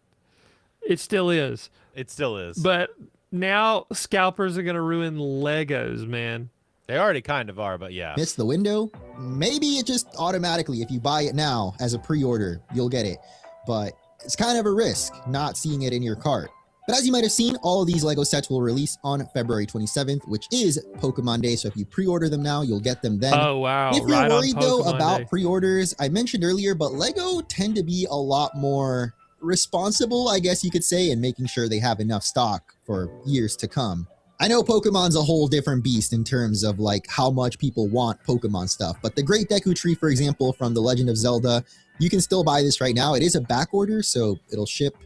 It still is. It still is. But now scalpers are gonna ruin Legos, man. They already kind of are, but yeah. Miss the window? Maybe it just automatically, if you buy it now as a pre-order, you'll get it. But it's kind of a risk not seeing it in your cart. But as you might have seen, all of these LEGO sets will release on February 27th, which is Pokemon Day. So if you pre-order them now, you'll get them then. Oh wow! If you're right worried on though Pokemon about Day. pre-orders, I mentioned earlier, but LEGO tend to be a lot more responsible, I guess you could say, in making sure they have enough stock for years to come. I know Pokemon's a whole different beast in terms of like how much people want Pokemon stuff, but the Great Deku Tree, for example, from The Legend of Zelda, you can still buy this right now. It is a back order, so it'll ship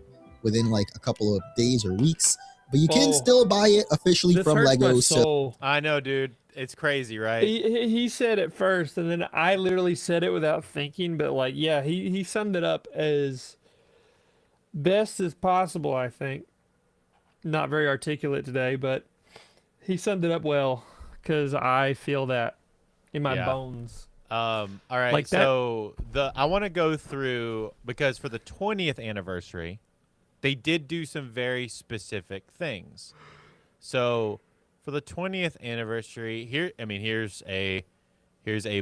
within like a couple of days or weeks, but you can Oh, still buy it officially this from hurts LEGO. my So soul. I know, dude. It's crazy, right? He said it first, and then I literally said it without thinking. But like, yeah, he summed it up as best as possible. I think not very articulate today, but he summed it up well because I feel that in my Yeah. bones. All right. Like that- So I want to go through because for the 20th anniversary, they did do some very specific things. So for the 20th anniversary, here's a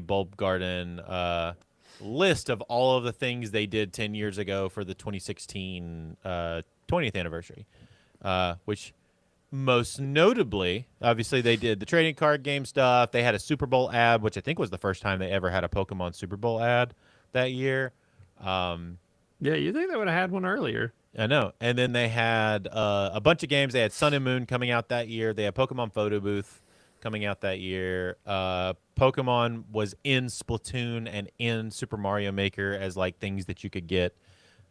Bulb Garden list of all of the things they did 10 years ago for the 2016 20th anniversary, which most notably, obviously, they did the trading card game stuff. They had a Super Bowl ad, which I think was the first time they ever had a Pokemon Super Bowl ad that year. Yeah, you think they would have had one earlier? I know. And then they had a bunch of games. They had Sun and Moon coming out that year. They had Pokemon Photo Booth coming out that year. Pokemon was in Splatoon and in Super Mario Maker as like things that you could get.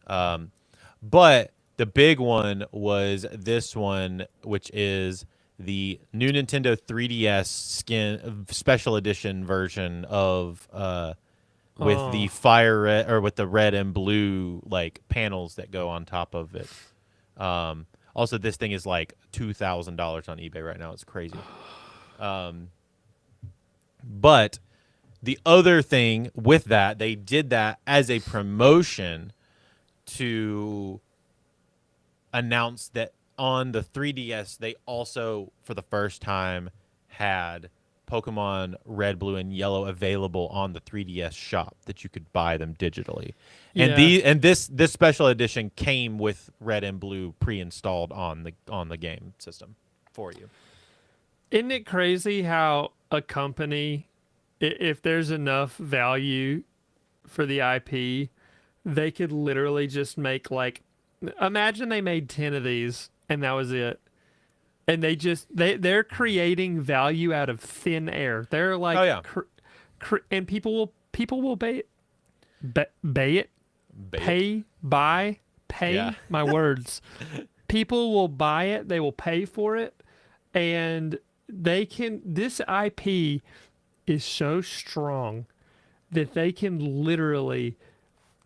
But the big one was this one, which is the new Nintendo 3DS skin special edition version of with the Oh. fire red or with the red and blue like panels that go on top of it. Also, this thing is like $2,000 on eBay right now. It's crazy. But the other thing with that, they did that as a promotion to announce that on the 3DS, they also, for the first time, had Pokemon Red, Blue, and Yellow available on the 3DS shop that you could buy them digitally. Yeah. And this special edition came with Red and Blue pre-installed on the game system for you. Isn't it crazy how a company, if there's enough value for the IP, they could literally just make like, imagine they made 10 of these and that was it. And they're creating value out of thin air. They're like, Oh, yeah. and people will pay it, pay Yeah. my words. People will buy it. They will pay for it. And this IP is so strong that they can literally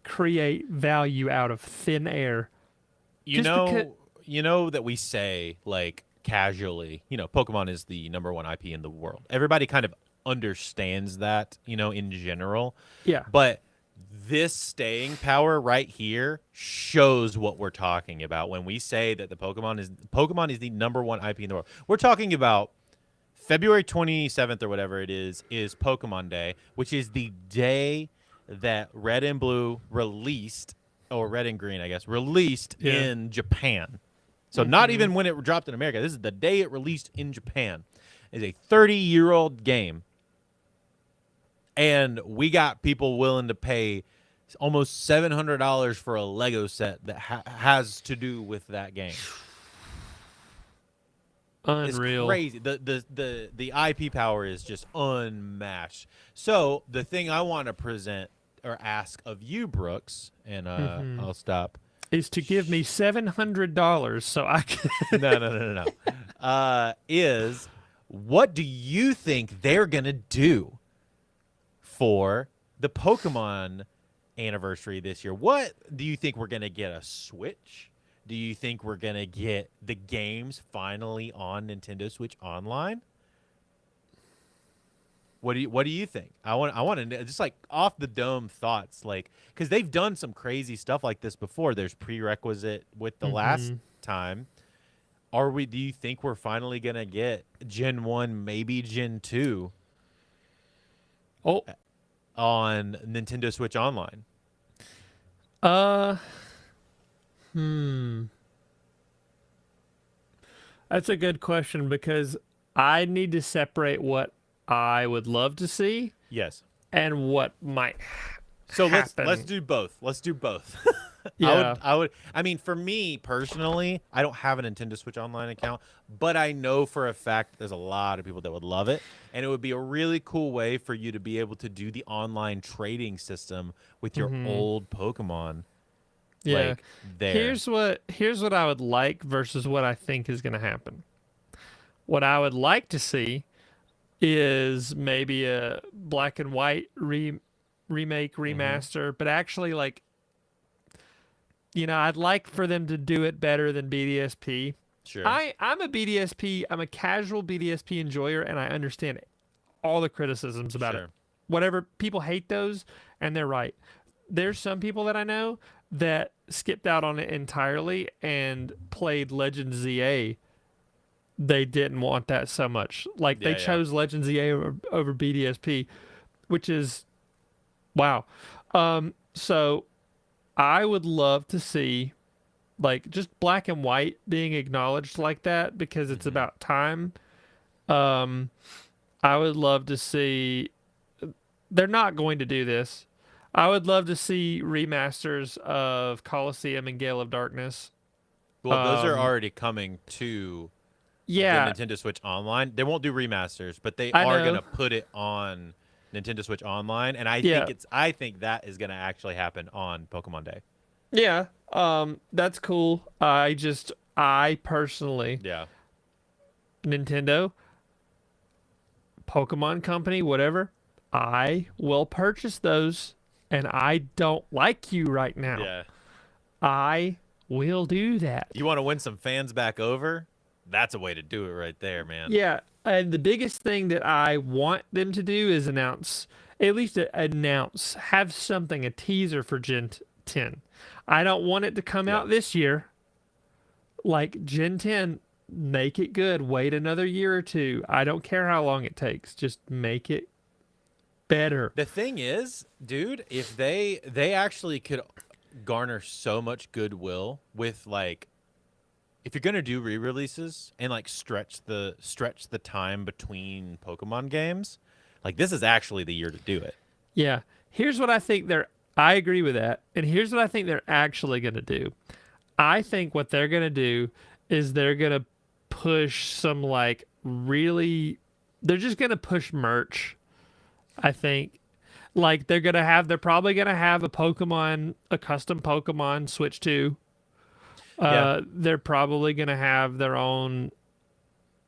create value out of thin air. You Just know, because- you know that we say like casually, Pokemon is the number one IP in the world. Everybody kind of understands that, in general. Yeah. But this staying power right here shows what we're talking about when we say that the Pokemon is the number one IP in the world. We're talking about February 27th or whatever it is Pokemon Day, which is the day that Red and Blue released, or Red and Green, I guess, released Yeah. in Japan. So not even when it dropped in America. This is the day it released in Japan. It's a 30-year-old game. And we got people willing to pay almost $700 for a Lego set that has to do with that game. Unreal. It's crazy. The IP power is just unmatched. So the thing I want to present or ask of you, Brooks, and I'll stop. Is to give me $700 so I can. No. Is what do you think they're gonna do for the Pokemon anniversary this year? What do you think we're gonna get? A Switch? Do you think we're gonna get the games finally on Nintendo Switch Online? What do you think? I want to just like off the dome thoughts, like because they've done some crazy stuff like this before. There's prerequisite with the last time. Do you think we're finally gonna get Gen 1, maybe Gen 2 Oh, on Nintendo Switch Online? uh, that's a good question because I need to separate what I would love to see Yes. and what might So happen. let's do both. Let's do both. Yeah. I mean, for me personally, I don't have a Nintendo Switch Online account, but I know for a fact that there's a lot of people that would love it, and it would be a really cool way for you to be able to do the online trading system with your old Pokemon. Yeah. Like, there. Here's what I would like versus what I think is going to happen. What I would like to see is maybe a black and white remake, remaster, but actually like I'd like for them to do it better than BDSP. Sure. I'm a BDSP, I'm a casual BDSP enjoyer, and I understand all the criticisms about it. Whatever, people hate those, and they're right. There's some people that I know that skipped out on it entirely and played Legends ZA. They didn't want that so much. Like, they chose Legends ZA over BDSP, which is, wow. So I would love to see like just black and white being acknowledged like that because it's about time. I would love to see, they're not going to do this. I would love to see remasters of Colosseum and Gale of Darkness. Well, those are already coming to the Nintendo Switch Online. They won't do remasters, but they are going to put it on Nintendo Switch Online, and I think that is going to actually happen on Pokemon Day. Yeah, that's cool. I personally, Nintendo, Pokemon Company, whatever, I will purchase those, and I don't like you right now. Yeah. I will do that. You want to win some fans back over? That's a way to do it right there, man. Yeah, and the biggest thing that I want them to do is have something, a teaser for Gen 10. I don't want it to come out this year. Like Gen 10, make it good. Wait another year or two. I don't care how long it takes. Just make it better. The thing is, dude, if they actually could garner so much goodwill with like, if you're gonna do re-releases and like stretch the time between Pokemon games, like this is actually the year to do it. Yeah. Here's what I think I agree with that. And here's what I think they're actually gonna do. I think what they're gonna do is they're gonna push some like they're just gonna push merch. I think. Like they're probably gonna have a custom Pokemon Switch 2. They're probably gonna have their own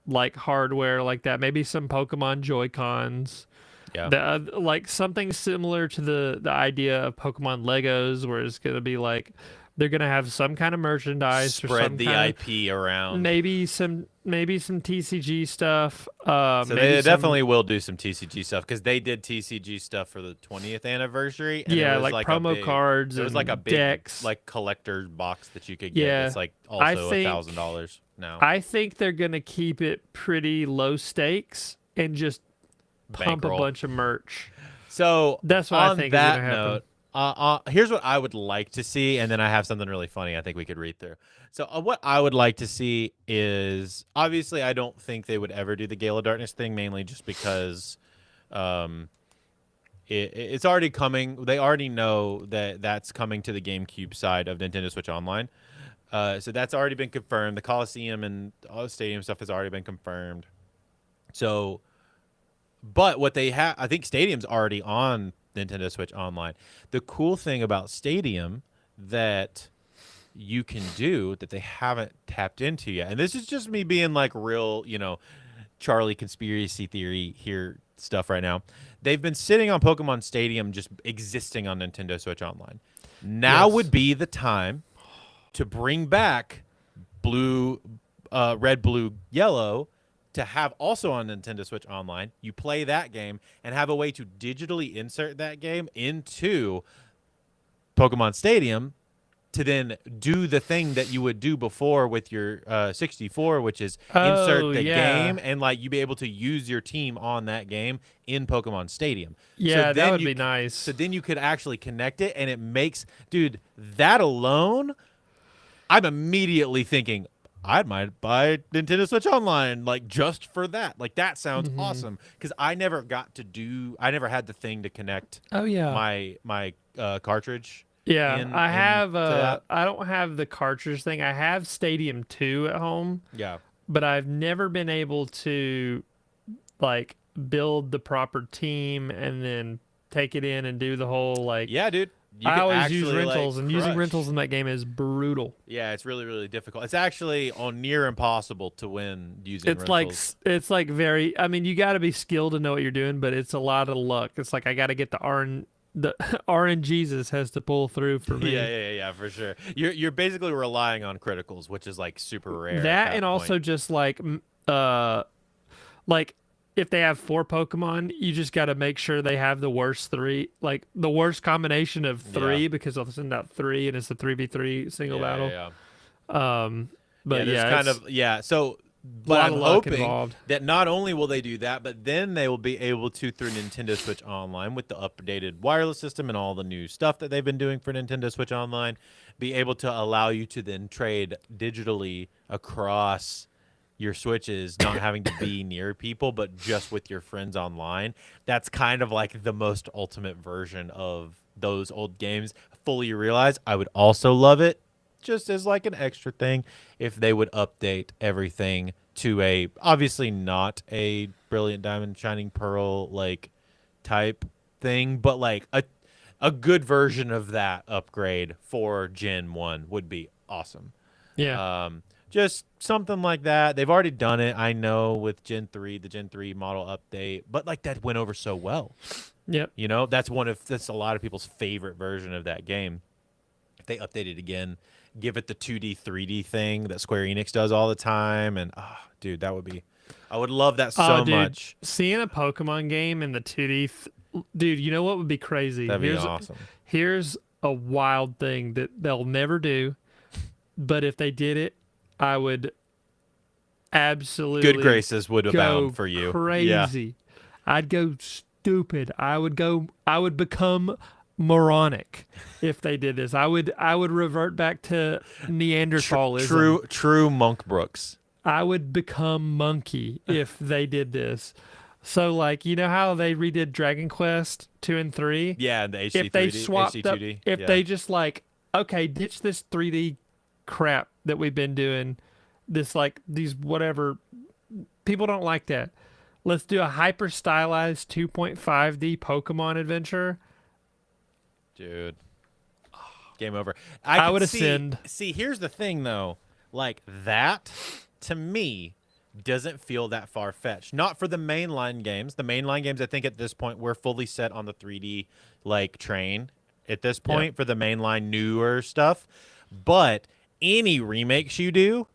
like hardware like that. Maybe some Pokemon Joy-Cons. Yeah. Like something similar to the idea of Pokemon Legos, where it's gonna be like they're gonna have some kind of merchandise, spread the IP around. Maybe some TCG stuff. So they definitely will do some TCG stuff because they did TCG stuff for the 20th anniversary. And yeah, like promo cards. It was like a big decks, like collector's box that you could get. Yeah, it's like also $1,000 now. I think they're gonna keep it pretty low stakes and just pump a bunch of merch. So that's what I think is gonna happen. Here's what I would like to see, and then I have something really funny I think we could read through. So what I would like to see is, obviously, I don't think they would ever do the Gale of Darkness thing, mainly just because it's already coming. They already know that that's coming to the GameCube side of Nintendo Switch Online. So that's already been confirmed. The Coliseum and all the Stadium stuff has already been confirmed. So, but what they have, I think Stadium's already on Nintendo Switch Online. The cool thing about Stadium that you can do that they haven't tapped into yet, and this is just me being like real, Charlie conspiracy theory here stuff right now. They've been sitting on Pokemon Stadium just existing on Nintendo Switch Online. Now would be the time to bring back red, blue, yellow to have also on Nintendo Switch Online, you play that game and have a way to digitally insert that game into Pokemon Stadium to then do the thing that you would do before with your 64, which is insert Oh the yeah, game and like you be able to use your team on that game in Pokemon Stadium. So yeah, that then would you be nice. so then you could actually connect it, and it makes, dude, that alone, I'm immediately thinking I might buy Nintendo Switch Online like just for that. Like that sounds awesome because I never had the thing to connect Oh yeah. my cartridge. Yeah, in I have to that. I don't have the cartridge thing. I have Stadium 2 at home, Yeah. but I've never been able to like build the proper team and then take it in and do the whole like Yeah, dude. You I can always use actually, rentals like, and using crush. rentals in that game is brutal. Yeah, it's really, really difficult. It's actually on near impossible to win using rentals. It's like very I mean you got to be skilled to know what you're doing, but it's a lot of luck. It's like I got to get the RNGesus has to pull through for me. Yeah, for sure. You're basically relying on criticals, which is like super rare. At That that and also point. just like if they have 4 Pokemon, you just got to make sure they have the worst three, like the worst combination of three, Yeah. because they'll send out three and it's a 3v3 single Yeah, battle. yeah. But there's yeah, kind it's of So, a but lot I'm of luck hoping involved. that not only will they do that, but then they will be able to, through Nintendo Switch Online, with the updated wireless system and all the new stuff that they've been doing for Nintendo Switch Online, be able to allow you to then trade digitally across your Switches, not having to be near people, but just with your friends online. That's kind of like the most ultimate version of those old games. Fully realize I would also love it just as like an extra thing if they would update everything to a, obviously not a Brilliant Diamond Shining Pearl like type thing, but like a good version of that upgrade for Gen 1 would be awesome. Yeah. Just something like that. They've already done it, I know, with Gen 3, the Gen 3 model update, but like that went over so well. Yep. You know, that's a lot of people's favorite version of that game. If they update it again, give it the 2D, 3D thing that Square Enix does all the time, and dude, I would love that so Dude, much. seeing a Pokemon game in the 2D, dude, you know what would be crazy? That'd be awesome. Here's a wild thing that they'll never do, but if they did it, I would absolutely Good graces would go abound for you. Yeah. crazy. I'd go stupid. I would become moronic if they did this. I would revert back to Neanderthalism. True Monk Brooks. I would become monkey if they did this. So like, you know how they redid Dragon Quest 2 and 3? Yeah, and the HD 3D, If they swapped up, HD2D. if yeah. they just like, okay, ditch this 3D crap that we've been doing, this like these whatever, people don't like that. Let's do a hyper stylized 2.5D Pokemon adventure. Dude. Game over. I could would see- ascend. See, here's the thing though. Like that, to me, doesn't feel that far fetched. Not for the mainline games. The mainline games, I think at this point, we're fully set on the 3D like train at this point for the mainline newer stuff. But any remakes you do,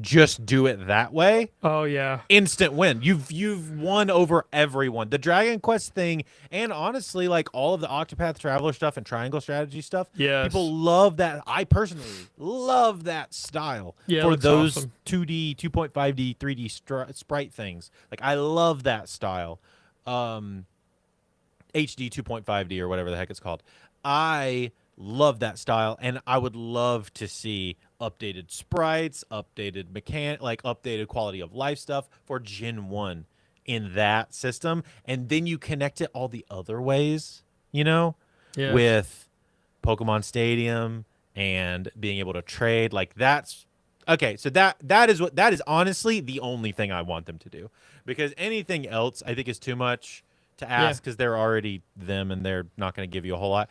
just do it that way. Oh yeah. Instant win. You've won over everyone. The Dragon Quest thing, and honestly, like all of the Octopath Traveler stuff and Triangle Strategy stuff. Yes. People love that. I personally love that style Yeah, it for looks those awesome. 2D, 2.5D, 3D sprite things. Like I love that style. HD 2.5D or whatever the heck it's called. I love that style, and I would love to see updated sprites, updated updated quality of life stuff for Gen 1 in that system, and then you connect it all the other ways, you know, Yes. with Pokemon Stadium and being able to trade. Like that's okay, so that is honestly the only thing I want them to do, because anything else I think is too much to ask, because they're already them and they're not going to give you a whole lot.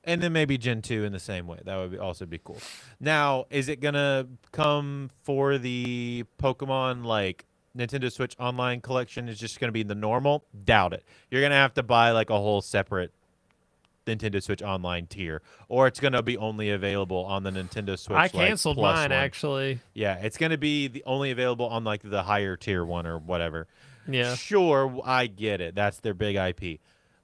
And then maybe Gen 2 in the same way. That would also be cool. Now, is it going to come for the Pokemon like Nintendo Switch Online collection is just going to be the normal? Doubt it. You're going to have to buy like a whole separate Nintendo Switch Online tier, or it's gonna be only available on the Nintendo Switch. I like, canceled Plus mine one. actually. Yeah, it's gonna be only available on like the higher tier one or whatever. Yeah. Sure, I get it. That's their big IP.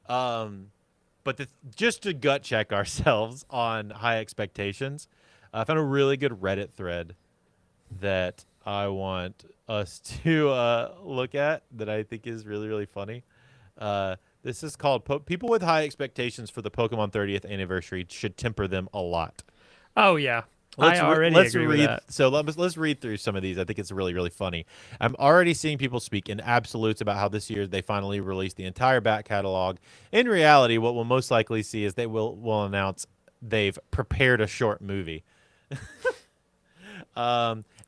But just to gut check ourselves on high expectations, I found a really good Reddit thread that I want us to look at that I think is really, really funny. This is called People with High Expectations for the Pokemon 30th Anniversary Should Temper Them a Lot. Oh yeah. I already agree with that. So let's read through some of these. I think it's really, really funny. I'm already seeing people speak in absolutes about how this year they finally released the entire back catalog. In reality, what we'll most likely see is they will announce they've prepared a short movie.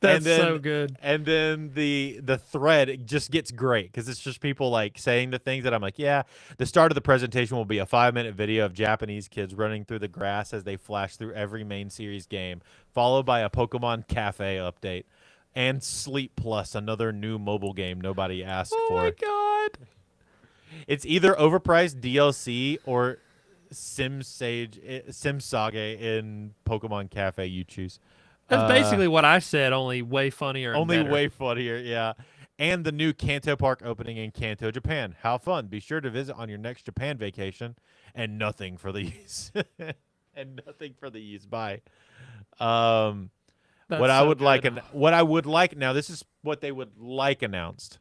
That's so good. And then the thread just gets great because it's just people like saying the things that I'm like, yeah. The start of the presentation will be a 5-minute video of Japanese kids running through the grass as they flash through every main series game, followed by a Pokemon Cafe update and Sleep Plus, another new mobile game nobody asked for. Oh my god. It's either overpriced DLC or Sim Saga in Pokemon Cafe. You choose. That's basically what I said, only way funnier. And Only better. way funnier, yeah. And the new Kanto Park opening in Kanto, Japan. How fun. Be sure to visit on your next Japan vacation. And nothing for the use. And nothing for the use. Bye. That's what I so would good. what I would like now, this is what they would like announced.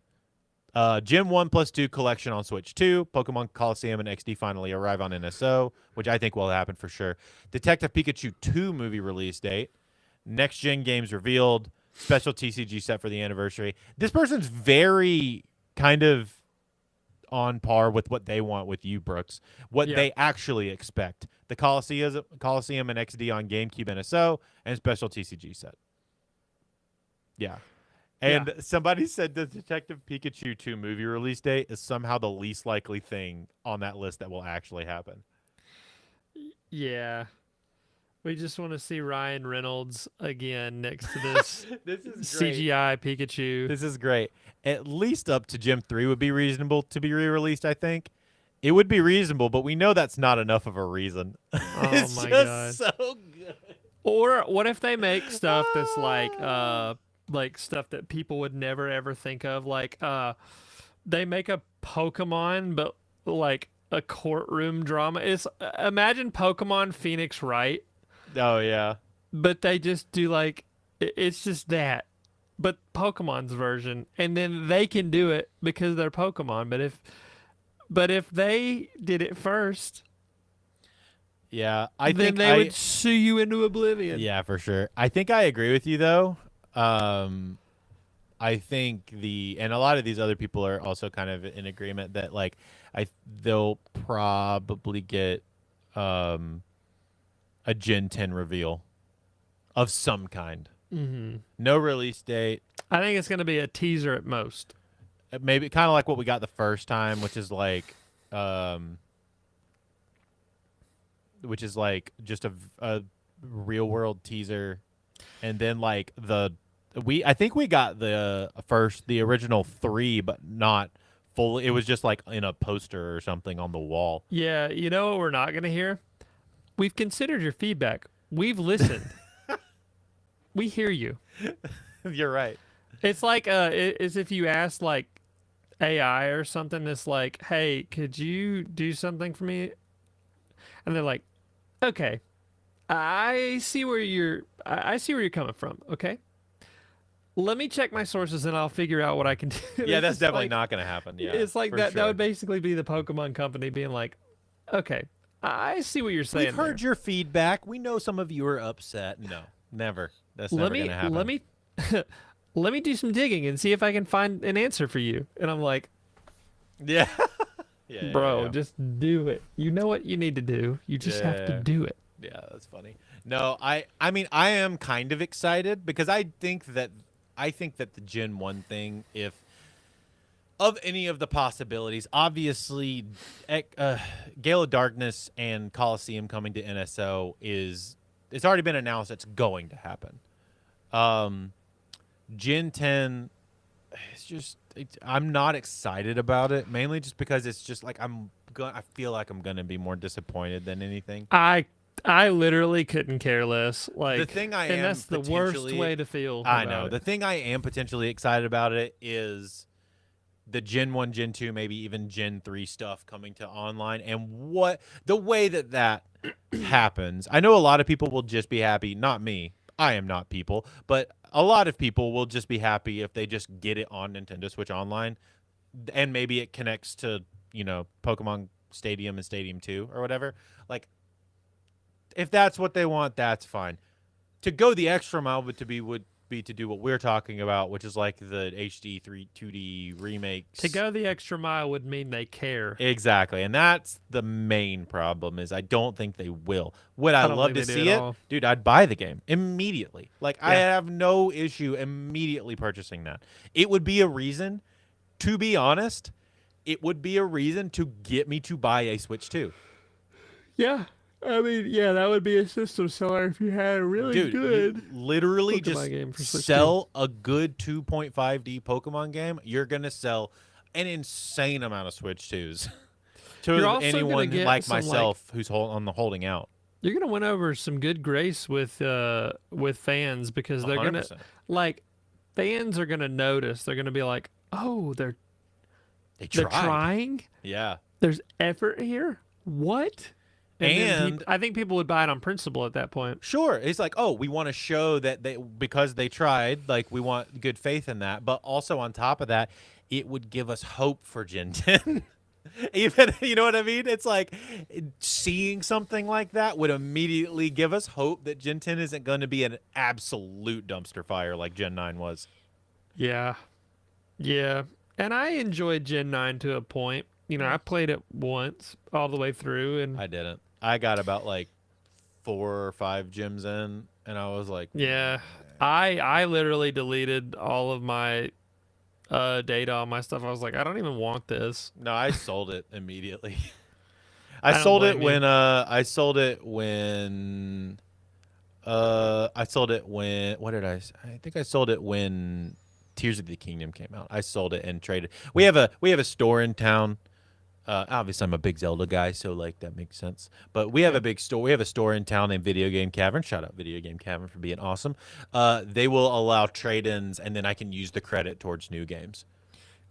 Gym 1+2 collection on Switch 2. Pokemon Coliseum and XD finally arrive on NSO, which I think will happen for sure. Detective Pikachu 2 movie release date. Next gen games revealed. Special TCG set for the anniversary. This person's very kind of on par with what they want with you, Brooks. What they actually expect. The Coliseum and XD on GameCube NSO and special TCG set. Yeah. And somebody said the Detective Pikachu 2 movie release date is somehow the least likely thing on that list that will actually happen. Yeah. We just want to see Ryan Reynolds again next to this, This is great. CGI Pikachu. This is great. At least up to Gym 3 would be reasonable to be re-released, I think. It would be reasonable, but we know that's not enough of a reason. Oh It's my just god. so good. Or what if they make stuff that's like stuff that people would never ever think of, like they make a Pokemon but like a courtroom drama. It's imagine Pokemon Phoenix Wright, Oh, yeah. but they just do like it's just that, but Pokemon's version, and then they can do it because they're Pokemon. But if they did it first, Yeah, I then think they would sue you into oblivion. Yeah, for sure. I think I agree with you, though. I think and a lot of these other people are also kind of in agreement that, like, they'll probably get a Gen 10 reveal of some kind. Mm-hmm. No release date. I think it's going to be a teaser at most. Maybe kind of like what we got the first time, which is like just a real world teaser, and then like I think we got the original 3, but not fully. It was just like in a poster or something on the wall. Yeah, you know what we're not going to hear? We've considered your feedback. We've listened. We hear you. You're right. It's like as if you asked like AI or something that's like, "Hey, could you do something for me?" And they're like, "Okay. I see where you're coming from. Okay. Let me check my sources and I'll figure out what I can do." Yeah, that's It's definitely like, not going to happen. Yeah, it's like for that. sure. That would basically be the Pokemon company being like, "Okay, I see what you're saying. We've heard your feedback. We know some of you are upset. No, never. That's Let never me going to happen. let me let me do some digging and see if I can find an answer for you." And I'm like, Yeah. Yeah, "Bro, yeah. just do it. You know what you need to do. You just have to Yeah. do it." Yeah, that's funny. No, I mean I am kind of excited because I think that the Gen 1 thing, if of any of the possibilities, obviously Gale of Darkness and Coliseum coming to NSO it's already been announced it's going to happen. Gen 10, I'm not excited about it, mainly just because it's just like I'm I feel like I'm gonna be more disappointed than anything. I literally couldn't care less. The thing I and am that's the worst potentially- way to feel. I about know. it. The thing I am potentially excited about it is the Gen 1, Gen 2, maybe even Gen 3 stuff coming to online, and what the way that happens. I know a lot of people will just be happy, not me. I am not people, but a lot of people will just be happy if they just get it on Nintendo Switch Online, and maybe it connects to, Pokemon Stadium and Stadium 2 or whatever. Like, if that's what they want, that's fine. To go the extra mile would be to do what we're talking about, which is like the HD 2D remakes. To go the extra mile would mean they care. Exactly, and that's the main problem. Is I don't think they will. Would I don't love think to they do see at it, all. dude? I'd buy the game immediately. Like I Yeah. have no issue immediately purchasing that. It would be a reason, to be honest. It would be a reason to get me to buy a Switch 2. Yeah. I mean, yeah, that would be a system seller if you had a really Dude, good you literally Pokemon game for just Switch sell a good 2.5D Pokemon game. You're gonna sell an insane amount of Switch 2s to You're also gonna anyone get like some, myself who's holding out. You're gonna win over some good grace with fans because they're gonna 100%. fans are gonna notice. They're gonna be like, oh, they're They they're tried. trying. Yeah. There's effort here. What? then And I think people would buy it on principle at that point. sure, it's like, oh, we want to show that because they tried, like we want good faith in that. But also on top of that, it would give us hope for Gen 10. Even, you know what I mean? It's like seeing something like that would immediately give us hope that Gen 10 isn't going to be an absolute dumpster fire like Gen 9 was. Yeah. Yeah. And I enjoyed Gen 9 to a point. I played it once all the way through and I didn't. I got about like 4 or 5 gyms in, and I was like, yeah. I literally deleted all of my data on my stuff. I was like, I don't even want this. no, I sold it immediately. I I don't sold it blame you. when I sold it when what did I think I sold it when Tears of the Kingdom came out. I sold it and traded. We have a store in town. Obviously, I'm a big Zelda guy, so like that makes sense. But we have a big store. We have a store in town named Video Game Cavern. Shout out Video Game Cavern for being awesome. They will allow trade-ins, and then I can use the credit towards new games.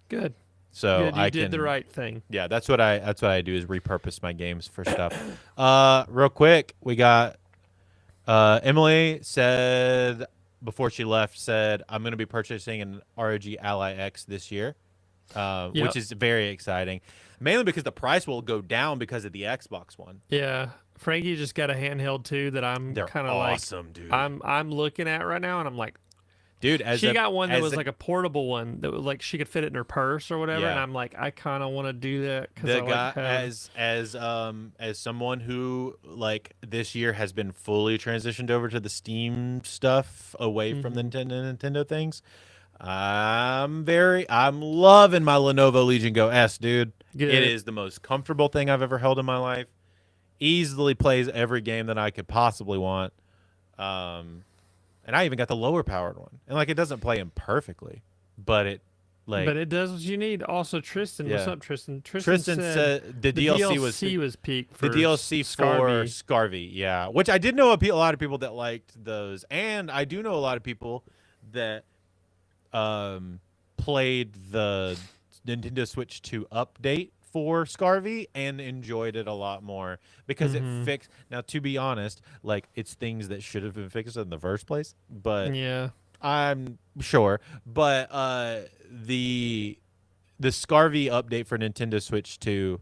Good. So Good. You I did the can- right thing. Yeah, that's what I do is repurpose my games for stuff. Real quick, we got Emily said before she left I'm going to be purchasing an ROG Ally X this year, Yep. which is very exciting. Mainly because the price will go down because of the Xbox One. Yeah. Frankie just got a handheld too that I'm They're kind of like awesome, dude. I'm looking at right now and I'm like Dude, as she a- got one that as was a- like a portable one that was like she could fit it in her purse or whatever and Yeah. I'm like I kind of want to do that cuz the I guy like as someone who like this year has been fully transitioned over to the Steam stuff away from the Nintendo things. I'm loving my Lenovo Legion Go S, dude. Good. It is the most comfortable thing I've ever held in my life. Easily plays every game that I could possibly want. And I even got the lower powered one. And like it doesn't play imperfectly, but it like but it does what you need. Also Tristan, what's Yeah. up Tristan? Tristan said the DLC was peak the for DLC for Scarvy. Scarvy, yeah. Which I did know a lot of people that liked those, and I do know a lot of people that played the Nintendo Switch 2 update for Scarvy and enjoyed it a lot more because it fixed. Now, to be honest, like it's things that should have been fixed in the first place, but Yeah. I'm sure. But the Scarvy update for Nintendo Switch 2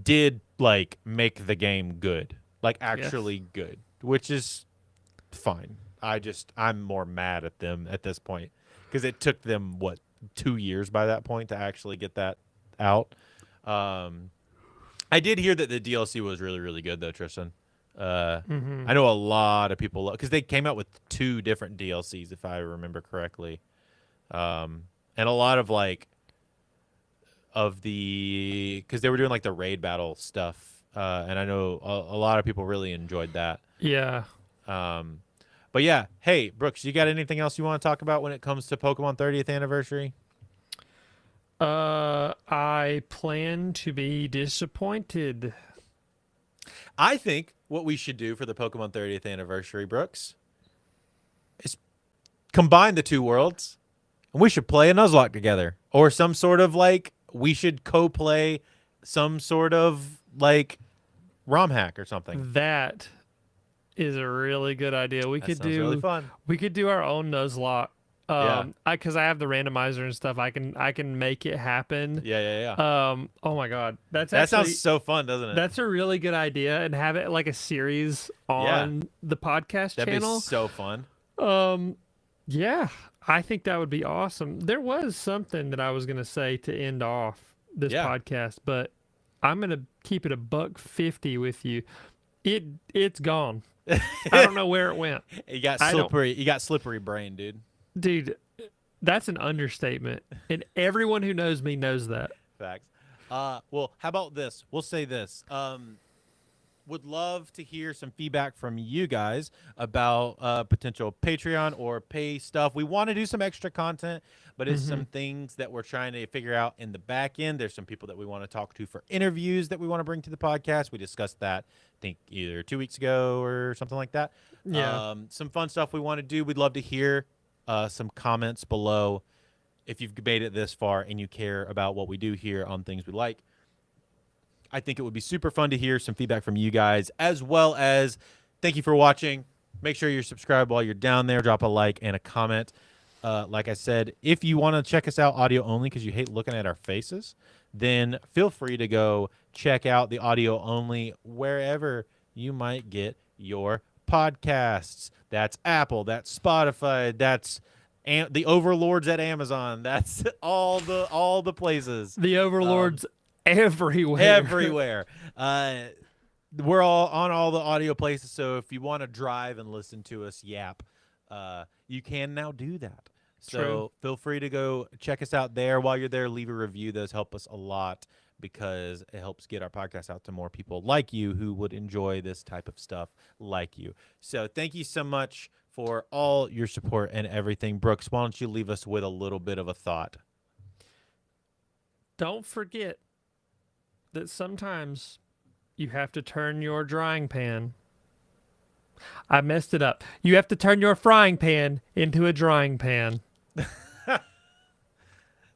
did like make the game good, like actually good, which is fine. I'm more mad at them at this point because it took them 2 years by that point to actually get that out. I did hear that the DLC was really, really good though, Tristan. I know a lot of people because they came out with 2 different DLCs if I remember correctly, and a lot of like because they were doing like the raid battle stuff, and I know a lot of people really enjoyed that. Yeah. But yeah, hey Brooks, you got anything else you want to talk about when it comes to Pokemon 30th anniversary? I plan to be disappointed. I think what we should do for the Pokemon 30th anniversary, Brooks, is combine the two worlds, and we should play a Nuzlocke together, or some sort of like we should co-play some sort of like ROM hack or something. That is a really good idea. That sounds really fun. We could do our own Nuzlocke. Yeah. Because I have the randomizer and stuff. I can make it happen. Yeah. Oh my god, That sounds so fun, doesn't it? That's a really good idea, and have it like a series on the podcast That'd channel. be so fun. Yeah, I think that would be awesome. There was something that I was gonna say to end off this podcast, but I'm gonna keep it $1.50 with you. It's gone. I don't know where it went. You got slippery. You got slippery brain, dude. Dude, that's an understatement, and everyone who knows me knows that. Facts. Well, how about this? We'll say this. Would love to hear some feedback from you guys about potential Patreon or pay stuff. We want to do some extra content, but it's some things that we're trying to figure out in the back end. There's some people that we want to talk to for interviews that we want to bring to the podcast. We discussed that, I think, either 2 weeks ago or something like that. Yeah. Some fun stuff we want to do. We'd love to hear some comments below if you've made it this far and you care about what we do here on Things We Like. I think it would be super fun to hear some feedback from you guys, as well as thank you for watching. Make sure you're subscribed while you're down there. Drop a like and a comment. Like I said, if you want to check us out audio only because you hate looking at our faces, then feel free to go check out the audio only wherever you might get your podcasts. That's Apple, that's Spotify, that's the overlords at Amazon. That's all the places. The overlords everywhere. Everywhere. We're all on all the audio places, so if you want to drive and listen to us yap, you can now do that. So True. Feel free to go check us out there. While you're there, leave a review. Those help us a lot because it helps get our podcast out to more people like you who would enjoy this type of stuff like you. So thank you so much for all your support and everything. Brooks, why don't you leave us with a little bit of a thought? Don't forget that sometimes you have to turn your drying pan. I messed it up. You have to turn your frying pan into a drying pan.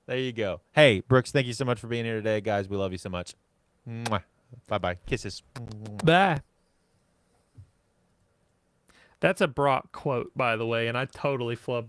There you go. Hey, Brooks, thank you so much for being here today, guys. We love you so much. Bye-bye. Kisses. Bye. That's a Brock quote, by the way, and I totally flubbed